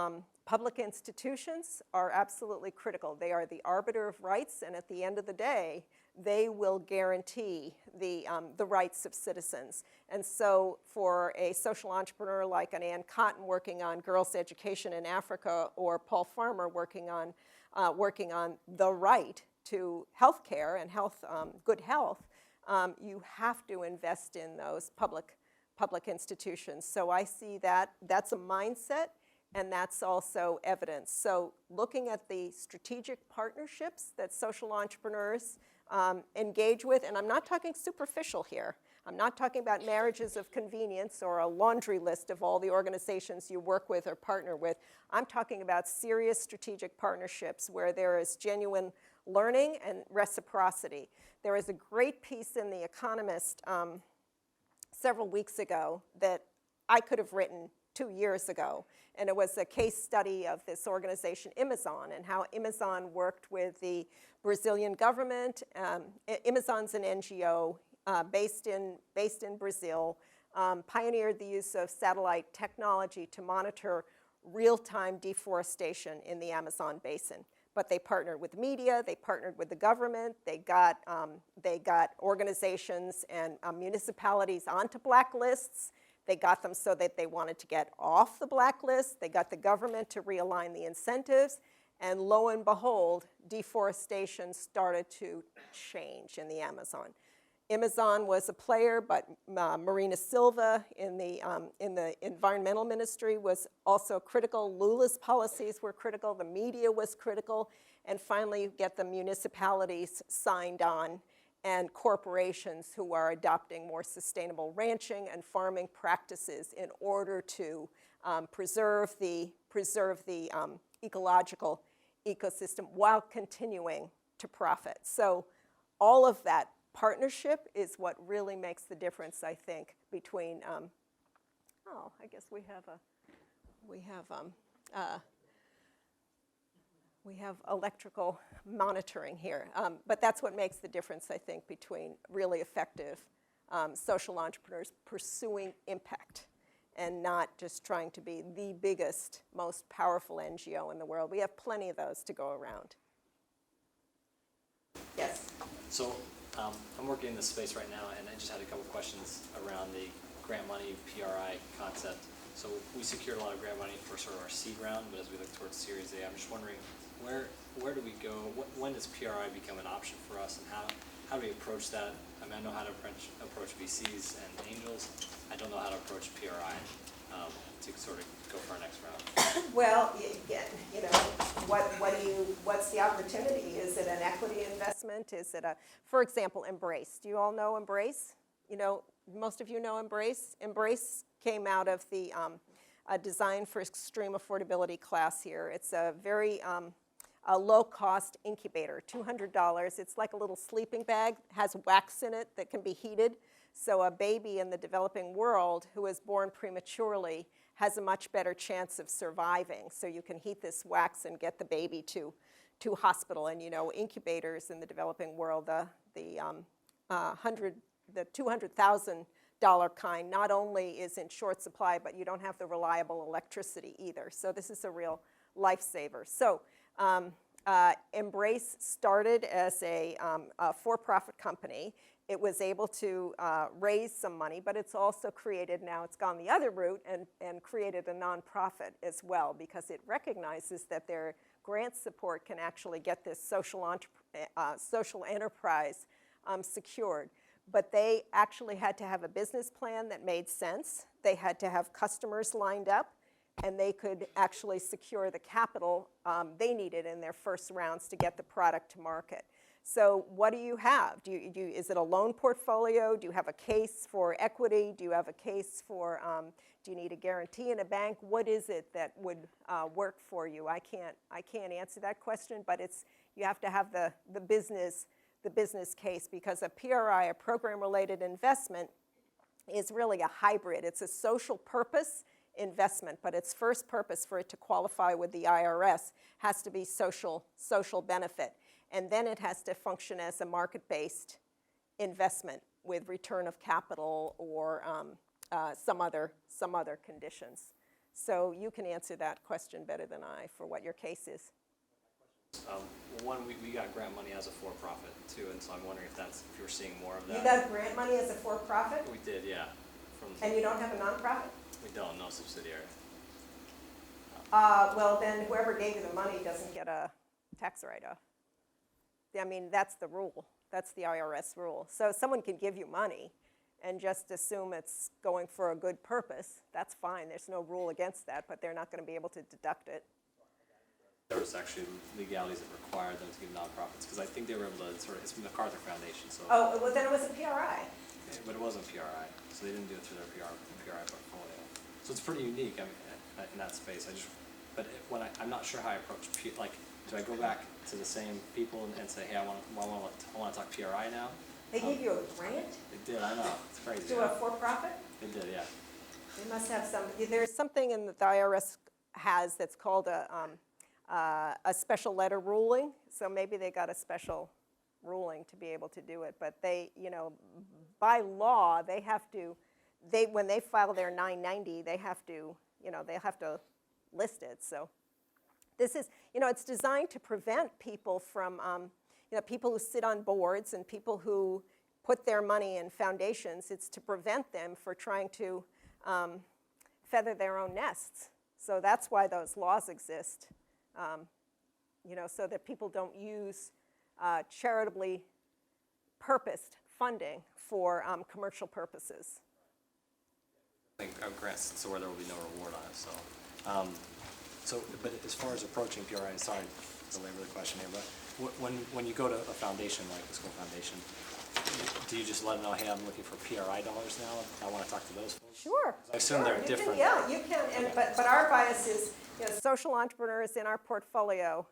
[SPEAKER 2] public institutions are absolutely critical. They are the arbiter of rights, and at the end of the day, they will guarantee the rights of citizens. And so for a social entrepreneur like an Ann Cotton working on girls' education in Africa, or Paul Farmer working on the right to health care and good health, you have to invest in those public institutions. So I see that that's a mindset, and that's also evidence. So looking at the strategic partnerships that social entrepreneurs engage with, and I'm not talking superficial here. I'm not talking about marriages of convenience or a laundry list of all the organizations you work with or partner with. I'm talking about serious strategic partnerships where there is genuine learning and reciprocity. There is a great piece in The Economist several weeks ago that I could have written 2 years ago, and it was a case study of this organization, Amazon, and how Amazon worked with the Brazilian government. Amazon's an NGO based in Brazil, pioneered the use of satellite technology to monitor real-time deforestation in the Amazon basin. But they partnered with media, they partnered with the government, they got organizations and municipalities onto blacklists. They got them so that they wanted to get off the blacklist. They got the government to realign the incentives. And lo and behold, deforestation started to change in the Amazon. Amazon was a player, but Marina Silva in the environmental ministry was also critical. Lula's policies were critical. The media was critical. And finally, you get the municipalities signed on and corporations who are adopting more sustainable ranching and farming practices in order to preserve the ecological ecosystem while continuing to profit. So all of that partnership is what really makes the difference, I think, between, I guess we have electrical monitoring here. But that's what makes the difference, I think, between really effective social entrepreneurs pursuing impact and not just trying to be the biggest, most powerful NGO in the world. We have plenty of those to go around. Yes?
[SPEAKER 12] So I'm working in this space right now, and I just had a couple questions around the grant money, PRI concept. So we secured a lot of grant money for sort of our seed round, but as we look towards Series A, I'm just wondering, where do we go? When does PRI become an option for us, and how do we approach that? I mean, I know how to approach VCs and angels. I don't know how to approach PRI to sort of go for our next round.
[SPEAKER 2] Well, again, what's the opportunity? Is it an equity investment? Is it for example, Embrace? Do you all know Embrace? Most of you know Embrace. Embrace came out of the Design for Extreme Affordability class here. It's a very a low-cost incubator, $200. It's like a little sleeping bag, has wax in it that can be heated. So a baby in the developing world who is born prematurely has a much better chance of surviving. So you can heat this wax and get the baby to hospital. And incubators in the developing world, the $200,000 kind not only is in short supply, but you don't have the reliable electricity either. So this is a real lifesaver. So Embrace started as a for-profit company. It was able to raise some money, but it's also created, now it's gone the other route and created a nonprofit as well, because it recognizes that their grant support can actually get this social enterprise secured. But they actually had to have a business plan that made sense. They had to have customers lined up, and they could actually secure the capital they needed in their first rounds to get the product to market. So what do you have? Is it a loan portfolio? Do you have a case for equity? Do you have a case for, do you need a guarantee in a bank? What is it that would work for you? I can't answer that question, but you have to have the business case, because a PRI, a program-related investment, is really a hybrid. It's a social purpose investment, but its first purpose for it to qualify with the IRS has to be social benefit. And then it has to function as a market-based investment with return of capital or some other conditions. So you can answer that question better than I for what your case is.
[SPEAKER 12] One, we got grant money as a for-profit too, and so I'm wondering if you're seeing more of that.
[SPEAKER 2] You got grant money as a for-profit?
[SPEAKER 12] We did, yeah.
[SPEAKER 2] And you don't have a nonprofit?
[SPEAKER 12] We don't, no subsidiary.
[SPEAKER 2] Well, then whoever gave you the money doesn't get a tax write-off. I mean, that's the rule. That's the IRS rule. So someone can give you money and just assume it's going for a good purpose. That's fine. There's no rule against that, but they're not going to be able to deduct it.
[SPEAKER 12] There was actually legalities that required them to give nonprofits, because I think they were able to sort of, it's from the MacArthur Foundation, so.
[SPEAKER 2] Oh, well, then it was a PRI.
[SPEAKER 12] Okay, but it wasn't PRI, so they didn't do it through their PRI portfolio. So it's pretty unique, I mean, in that space. When I'm not sure how I approach, like, do I go back to the same people and say, hey, I want to talk PRI now?
[SPEAKER 2] They gave you a grant?
[SPEAKER 12] They did, I know, it's crazy.
[SPEAKER 2] To a for-profit?
[SPEAKER 12] They did, yeah.
[SPEAKER 2] They must have some, there's something in the IRS has that's called a special letter ruling, so maybe they got a special ruling to be able to do it, but they, by law, they have to, when they file their 990, they have to, they have to list it, so. This is, it's designed to prevent people from, people who sit on boards and people who put their money in foundations, it's to prevent them from trying to feather their own nests. So that's why those laws exist, so that people don't use charitably purposed funding for commercial purposes.
[SPEAKER 12] I think grants, so where there will be no reward on it, so. But as far as approaching PRI, sorry to belabor the question here, but when you go to a foundation like the Skoll Foundation, do you just let them know, hey, I'm looking for PRI dollars now, I want to talk to those folks?
[SPEAKER 2] Sure.
[SPEAKER 12] I assume they're different.
[SPEAKER 2] You can, but our bias is, social entrepreneurs in our portfolio,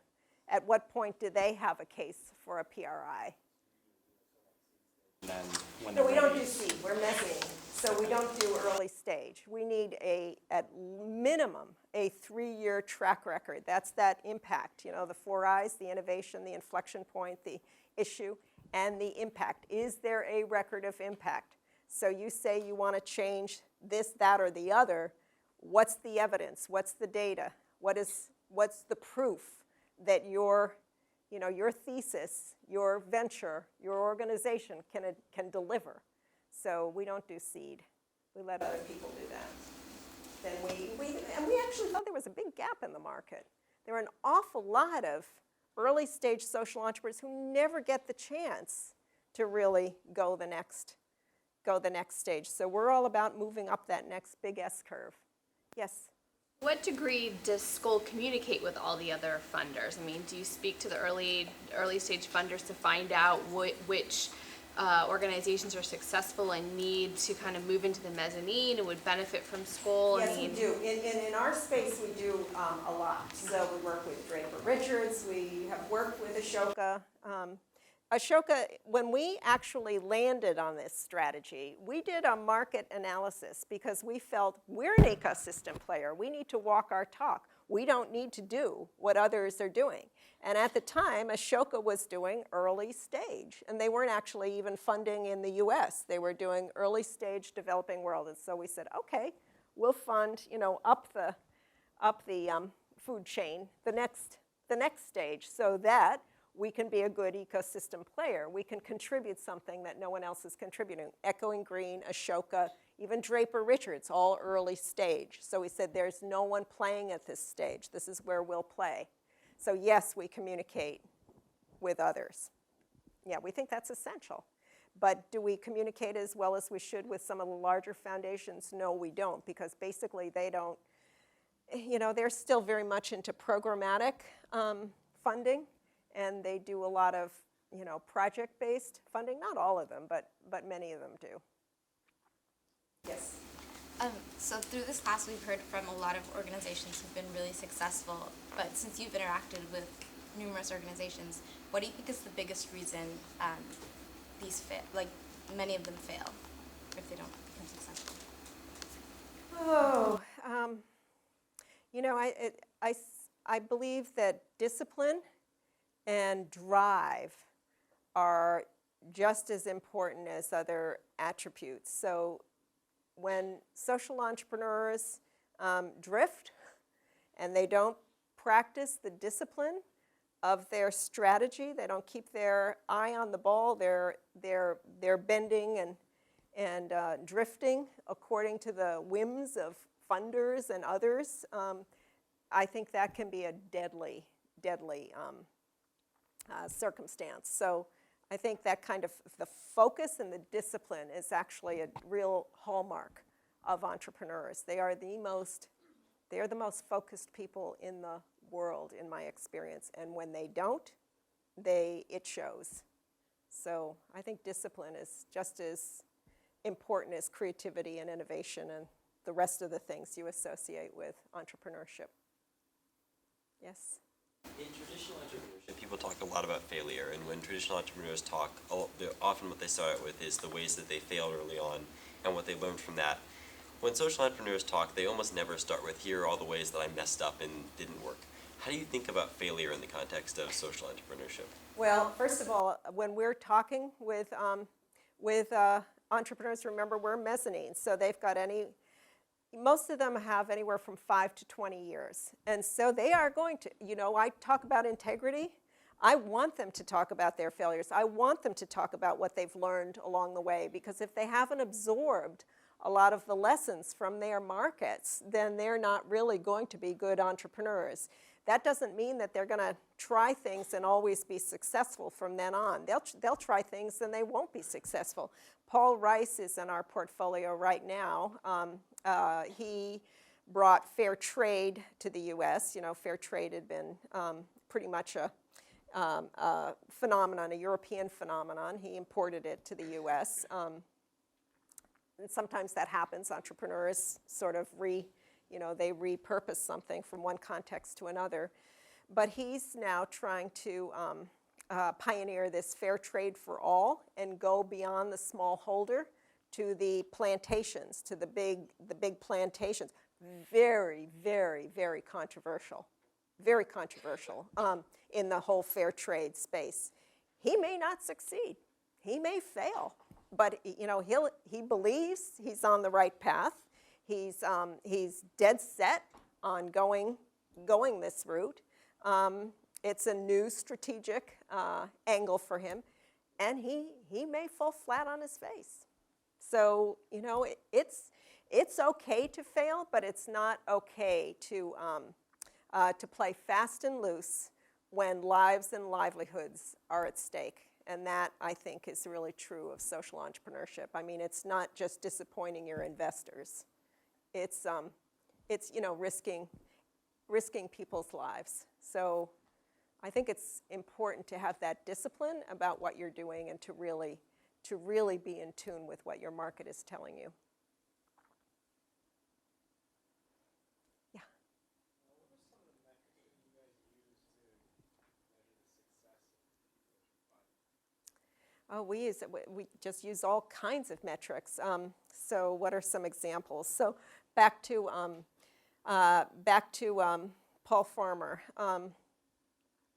[SPEAKER 2] at what point do they have a case for a PRI?
[SPEAKER 12] And then when
[SPEAKER 2] No, we don't do seed, we're mezzanine, so we don't do early stage. We need at minimum, a 3-year track record. That's that impact, the 4 I's, the innovation, the inflection point, the issue, and the impact. Is there a record of impact? So you say you want to change this, that, or the other. What's the evidence? What's the data? What's the proof that your thesis, your venture, your organization can deliver? So we don't do seed. We let other people do that. Then we actually thought there was a big gap in the market. There are an awful lot of early stage social entrepreneurs who never get the chance to really go the next stage. So we're all about moving up that next big S curve. Yes?
[SPEAKER 13] What degree does Skoll communicate with all the other funders? I mean, do you speak to the early stage funders to find out which organizations are successful and need to kind of move into the mezzanine and would benefit from Skoll?
[SPEAKER 2] Yes, we do. In our space, we do a lot. So we work with Draper Richards. We have worked with Ashoka. Ashoka, when we actually landed on this strategy, we did a market analysis because we felt we're an ecosystem player. We need to walk our talk. We don't need to do what others are doing. And at the time, Ashoka was doing early stage, and they weren't actually even funding in the US. They were doing early stage developing world. And so we said, okay, we'll fund, up the food chain, the next stage, so that we can be a good ecosystem player. We can contribute something that no one else is contributing. Echoing Green, Ashoka, even Draper Richards, all early stage. So we said there's no one playing at this stage. This is where we'll play. So yes, we communicate with others. Yeah, we think that's essential. But do we communicate as well as we should with some of the larger foundations? No, we don't, because basically they don't, they're still very much into programmatic funding, and they do a lot of, project-based funding. Not all of them, but many of them do. Yes?
[SPEAKER 9] So through this class, we've heard from a lot of organizations who've been really successful, but since you've interacted with numerous organizations, what do you think is the biggest reason these fail, many of them fail, if they don't become successful?
[SPEAKER 2] Oh, I believe that discipline and drive are just as important as other attributes. So when social entrepreneurs drift and they don't practice the discipline of their strategy, they don't keep their eye on the ball, they're bending and drifting according to the whims of funders and others, I think that can be a deadly circumstance. So I think that kind of the focus and the discipline is actually a real hallmark of entrepreneurs. They are the most focused people in the world, in my experience. And when they don't, it shows. So I think discipline is just as important as creativity and innovation and the rest of the things you associate with entrepreneurship. Yes?
[SPEAKER 14] In traditional entrepreneurship, people talk a lot about failure, and when traditional entrepreneurs talk, often what they start with is the ways that they failed early on and what they learned from that. When social entrepreneurs talk, they almost never start with, here are all the ways that I messed up and didn't work. How do you think about failure in the context of social entrepreneurship?
[SPEAKER 2] Well, first of all, when we're talking with entrepreneurs, remember we're mezzanine, so they've got most of them have anywhere from 5 to 20 years. And so they are going to, I talk about integrity. I want them to talk about their failures. I want them to talk about what they've learned along the way, because if they haven't absorbed a lot of the lessons from their markets, then they're not really going to be good entrepreneurs. That doesn't mean that they're going to try things and always be successful from then on. They'll try things and they won't be successful. Paul Rice is in our portfolio right now. He brought fair trade to the U.S. Fair trade had been pretty much a phenomenon, a European phenomenon. He imported it to the U.S. And sometimes that happens. Entrepreneurs sort of they repurpose something from one context to another. But he's now trying to pioneer this fair trade for all and go beyond the smallholder to the plantations, to the big plantations. Very, very, very controversial. Very controversial in the whole fair trade space. He may not succeed. He may fail. But he believes he's on the right path. He's dead set on going this route. It's a new strategic angle for him, and he may fall flat on his face. So it's okay to fail, but it's not okay to play fast and loose when lives and livelihoods are at stake. And that, I think, is really true of social entrepreneurship. I mean, it's not just disappointing your investors. It's risking people's lives. So I think it's important to have that discipline about what you're doing and to really be in tune with what your market is telling you. Yeah. Oh, we just use all kinds of metrics. So what are some examples? So back to Paul Farmer.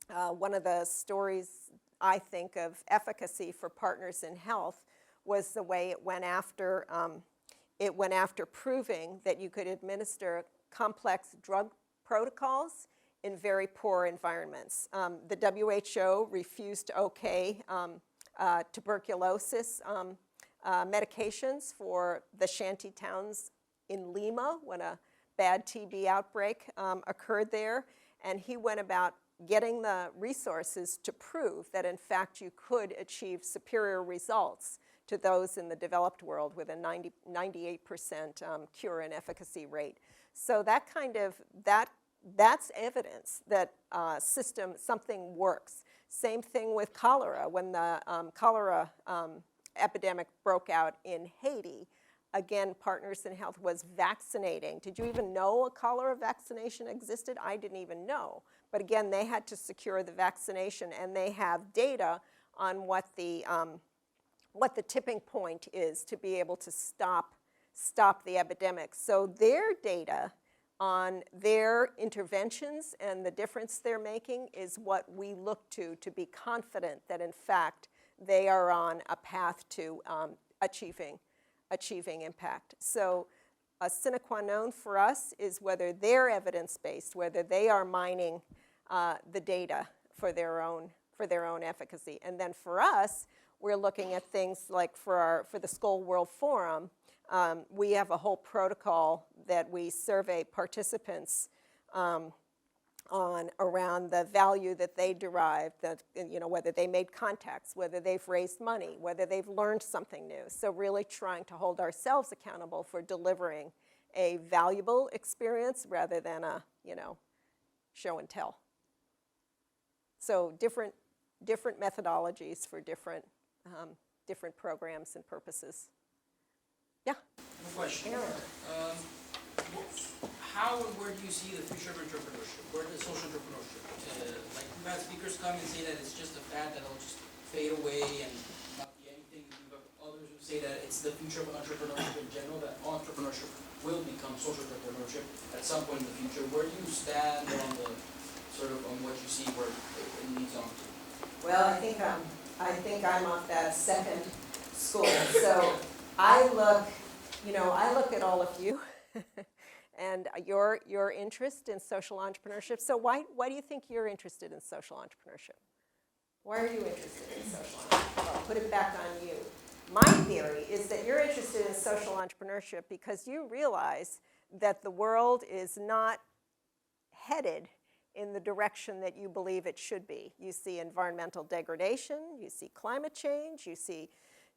[SPEAKER 2] One of the stories I think of efficacy for partners in health was the way it went after proving that you could administer complex drug protocols in very poor environments. The WHO refused to okay tuberculosis medications for the shanty towns in Lima when a bad TB outbreak occurred there, and he went about getting the resources to prove that in fact you could achieve superior results to those in the developed world with a 98% cure and efficacy rate. So that's evidence that something works. Same thing with cholera. When the cholera epidemic broke out in Haiti, again, Partners in Health was vaccinating. Did you even know a cholera vaccination existed? I didn't even know. But again, they had to secure the vaccination, and they have data on what the tipping point is to be able to stop the epidemic. So their data on their interventions and the difference they're making is what we look to be confident that in fact they are on a path to achieving impact. So a sine qua non for us is whether they're evidence-based, whether they are mining the data for their own efficacy. And then for us, we're looking at things like for the Skoll World Forum, we have a whole protocol that we survey participants around the value that they derived, that, you know, whether they made contacts, whether they've raised money, whether they've learned something new. So really trying to hold ourselves accountable for delivering a valuable experience rather than a, you know, show and tell. So different methodologies for different programs and purposes. Yeah?
[SPEAKER 15] No question. How and where do you see the future of entrepreneurship? Where does social entrepreneurship? Like we've had speakers come and say that it's just a fad that'll just fade away and not be anything. We've got others who say that it's the future of entrepreneurship in general, that entrepreneurship will become social entrepreneurship at some point in the future. Where do you stand on the sort of on what you see where it leads on to?
[SPEAKER 2] Well, I think I'm off that second school. So I look at all of you. And your interest in social entrepreneurship. So why do you think you're interested in social entrepreneurship? Why are you interested in social entrepreneurship? I'll put it back on you. My theory is that you're interested in social entrepreneurship because you realize that the world is not headed in the direction that you believe it should be. You see environmental degradation, you see climate change, you see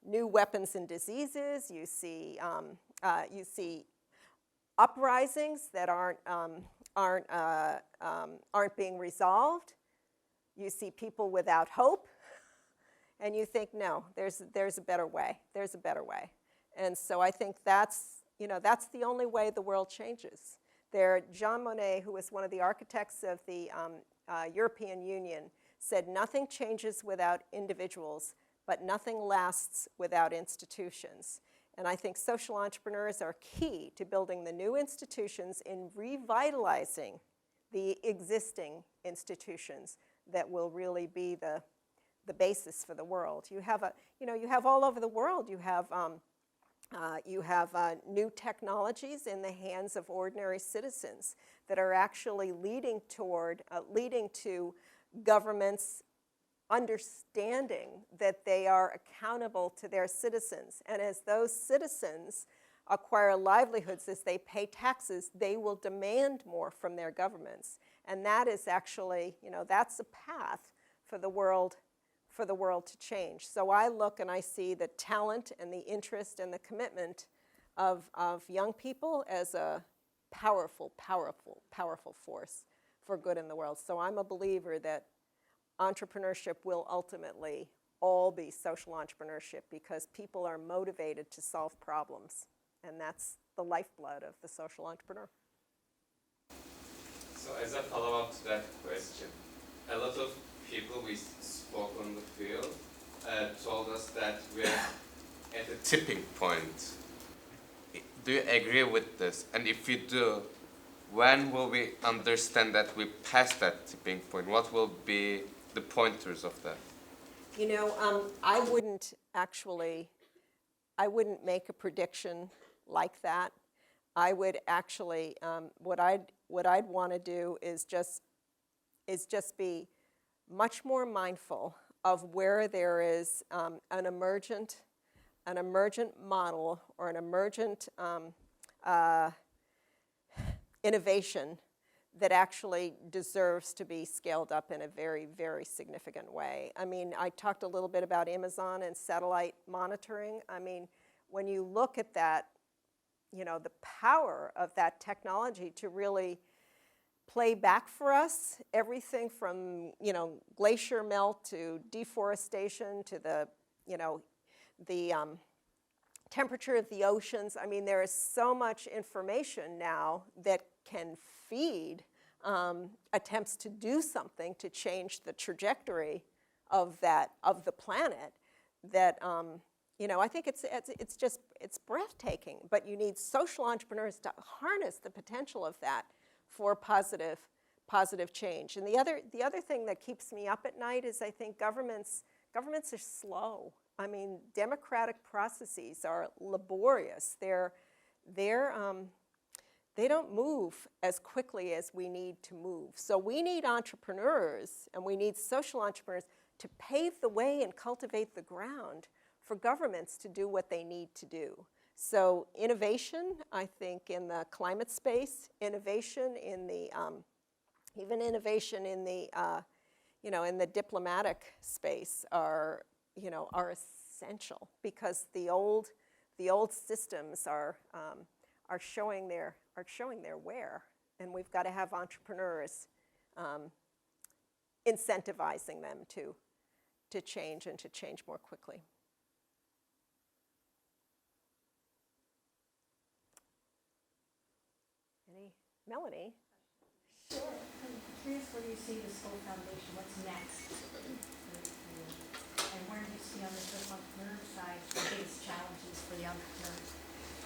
[SPEAKER 2] new weapons and diseases, you see uprisings that aren't being resolved. You see people without hope, and you think, no, there's a better way. There's a better way, and so I think that's the only way the world changes. Jean Monnet, who was one of the architects of the European Union, said nothing changes without individuals, but nothing lasts without institutions. And I think social entrepreneurs are key to building the new institutions and revitalizing the existing institutions that will really be the basis for the world. You have all over the world. You have new technologies in the hands of ordinary citizens that are actually leading to governments understanding that they are accountable to their citizens. And as those citizens acquire livelihoods, as they pay taxes, they will demand more from their governments. And that is actually, that's a path for the world to change. So I look and I see the talent and the interest and the commitment of young people as a powerful, powerful, powerful force for good in the world. So I'm a believer that entrepreneurship will ultimately all be social entrepreneurship because people are motivated to solve problems. And that's the lifeblood of the social entrepreneur.
[SPEAKER 1] So as a follow-up to that question, a lot of people we spoke on the field told us that we're at a tipping point. Do you agree with this? And if you do, when will we understand that we passed that tipping point? What will be the pointers of that?
[SPEAKER 2] I wouldn't make a prediction like that. I would actually, what I'd want to do is just be much more mindful of where there is an emergent model or an emergent innovation that actually deserves to be scaled up in a very, very significant way. I mean, I talked a little bit about Amazon and satellite monitoring. I mean, when you look at that, the power of that technology to really play back for us everything from, glacier melt to deforestation to the temperature of the oceans. I mean, there is so much information now that can feed attempts to do something to change the trajectory of the planet that I think it's breathtaking. But you need social entrepreneurs to harness the potential of that for positive change. And the other thing that keeps me up at night is I think governments are slow. I mean, democratic processes are laborious. They don't move as quickly as we need to move. So we need entrepreneurs and we need social entrepreneurs to pave the way and cultivate the ground for governments to do what they need to do. So innovation, I think, in the climate space, innovation in the even innovation in the, in the diplomatic space are essential, because the old systems are showing their wear, and we've got to have entrepreneurs incentivizing them to change, and to change more quickly. Melanie?
[SPEAKER 16] Sure. I'm curious where you see the Skoll Foundation. What's next for you? And where do you see on the social entrepreneur side the biggest challenges for the entrepreneurs?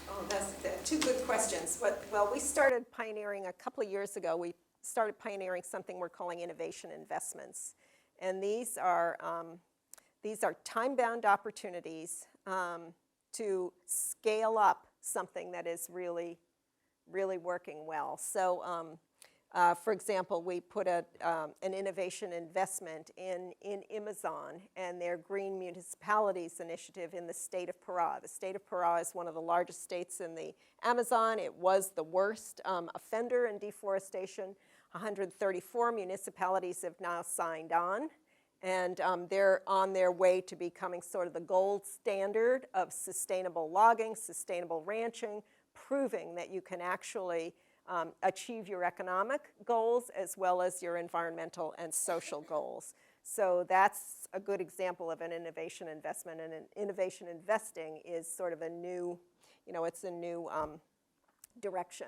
[SPEAKER 2] Oh, that's two good questions. Well, we started pioneering a couple of years ago. We started pioneering something we're calling innovation investments. And these are time-bound opportunities to scale up something that is really working well. So, for example, we put an innovation investment in Amazon and their Green Municipalities initiative in the state of Pará. The state of Pará is one of the largest states in the Amazon. It was the worst offender in deforestation. 134 municipalities have now signed on, and they're on their way to becoming sort of the gold standard of sustainable logging, sustainable ranching, proving that you can actually achieve your economic goals as well as your environmental and social goals. So that's a good example of an innovation investment, and an innovation investing is sort of a new, it's a new direction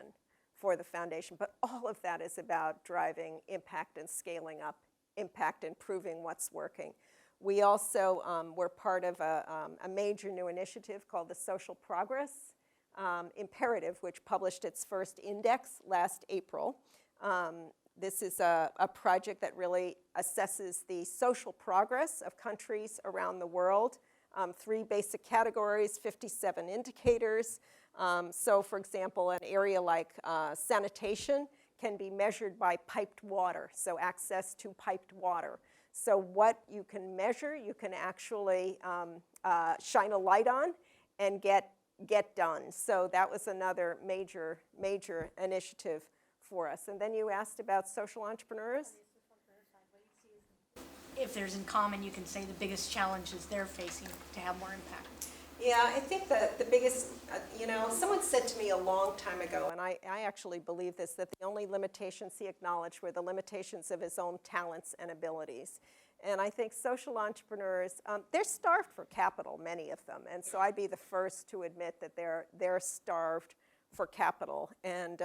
[SPEAKER 2] for the foundation. But all of that is about driving impact and scaling up impact and proving what's working. We also were part of a major new initiative called the Social Progress Imperative, which published its first index last April. This is a project that really assesses the social progress of countries around the world. 3 basic categories, 57 indicators. So, for example, an area like sanitation can be measured by piped water, so access to piped water. So what you can measure, you can actually shine a light on and get done. So that was another major initiative for us. And then you asked about social entrepreneurs.
[SPEAKER 16] If there's in common, you can say the biggest challenges they're facing to have more impact.
[SPEAKER 2] Yeah, I think that the biggest, someone said to me a long time ago, and I actually believe this, that the only limitations he acknowledged were the limitations of his own talents and abilities. And I think social entrepreneurs, they're starved for capital, many of them. And so I'd be the first to admit that they're starved for capital. And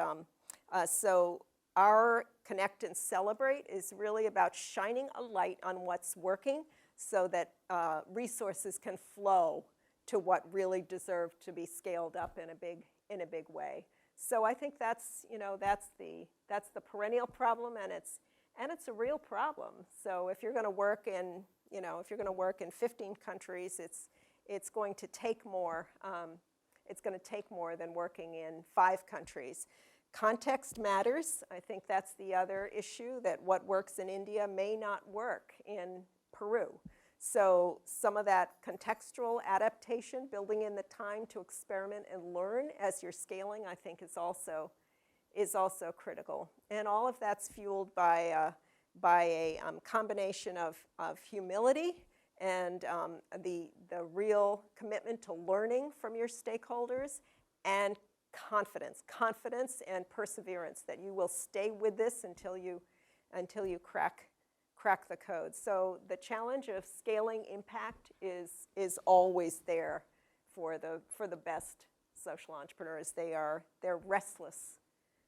[SPEAKER 2] so our Connect and Celebrate is really about shining a light on what's working so that resources can flow to what really deserve to be scaled up in a big way. So I think that's the perennial problem, and it's a real problem. So if you're going to work in 15 countries, it's going to take more. It's going to take more than working in 5 countries. Context matters. I think that's the other issue, that what works in India may not work in Peru. So some of that contextual adaptation, building in the time to experiment and learn as you're scaling, I think is also critical. And all of that's fueled by a combination of humility and the real commitment to learning from your stakeholders, and confidence and perseverance that you will stay with this until you crack the code. So the challenge of scaling impact is always there for the best social entrepreneurs. They're restless.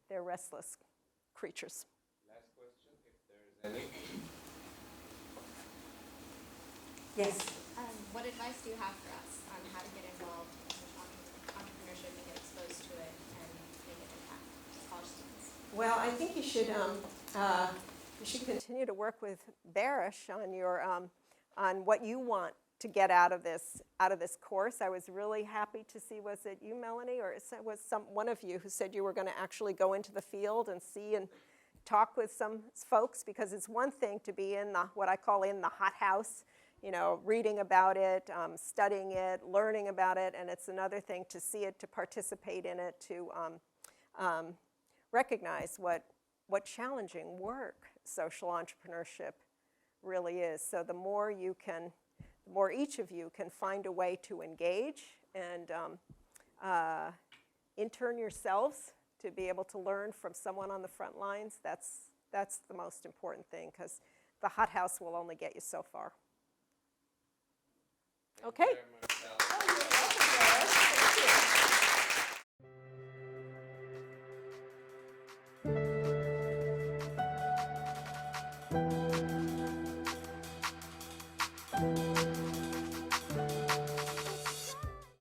[SPEAKER 2] They're restless creatures.
[SPEAKER 1] Last question, if there is any.
[SPEAKER 13] Yes. What advice do you have for us on how to get involved in social entrepreneurship and get exposed to it and make an impact as college students?
[SPEAKER 2] Well, I think you should continue to work with Barish on your on what you want to get out of this course. I was really happy to see, was it you, Melanie, or was one of you who said you were going to actually go into the field and see and talk with some folks, because it's one thing to be in what I call in the hot house, reading about it, studying it, learning about it, and it's another thing to see it, to participate in it, to recognize what challenging work social entrepreneurship really is. So the more each of you can find a way to engage and intern yourselves to be able to learn from someone on the front lines, that's the most important thing, because the hothouse will only get you so far. Okay.
[SPEAKER 1] Thank you very much, Sally.
[SPEAKER 2] Oh, you're welcome, Doris. Thank you.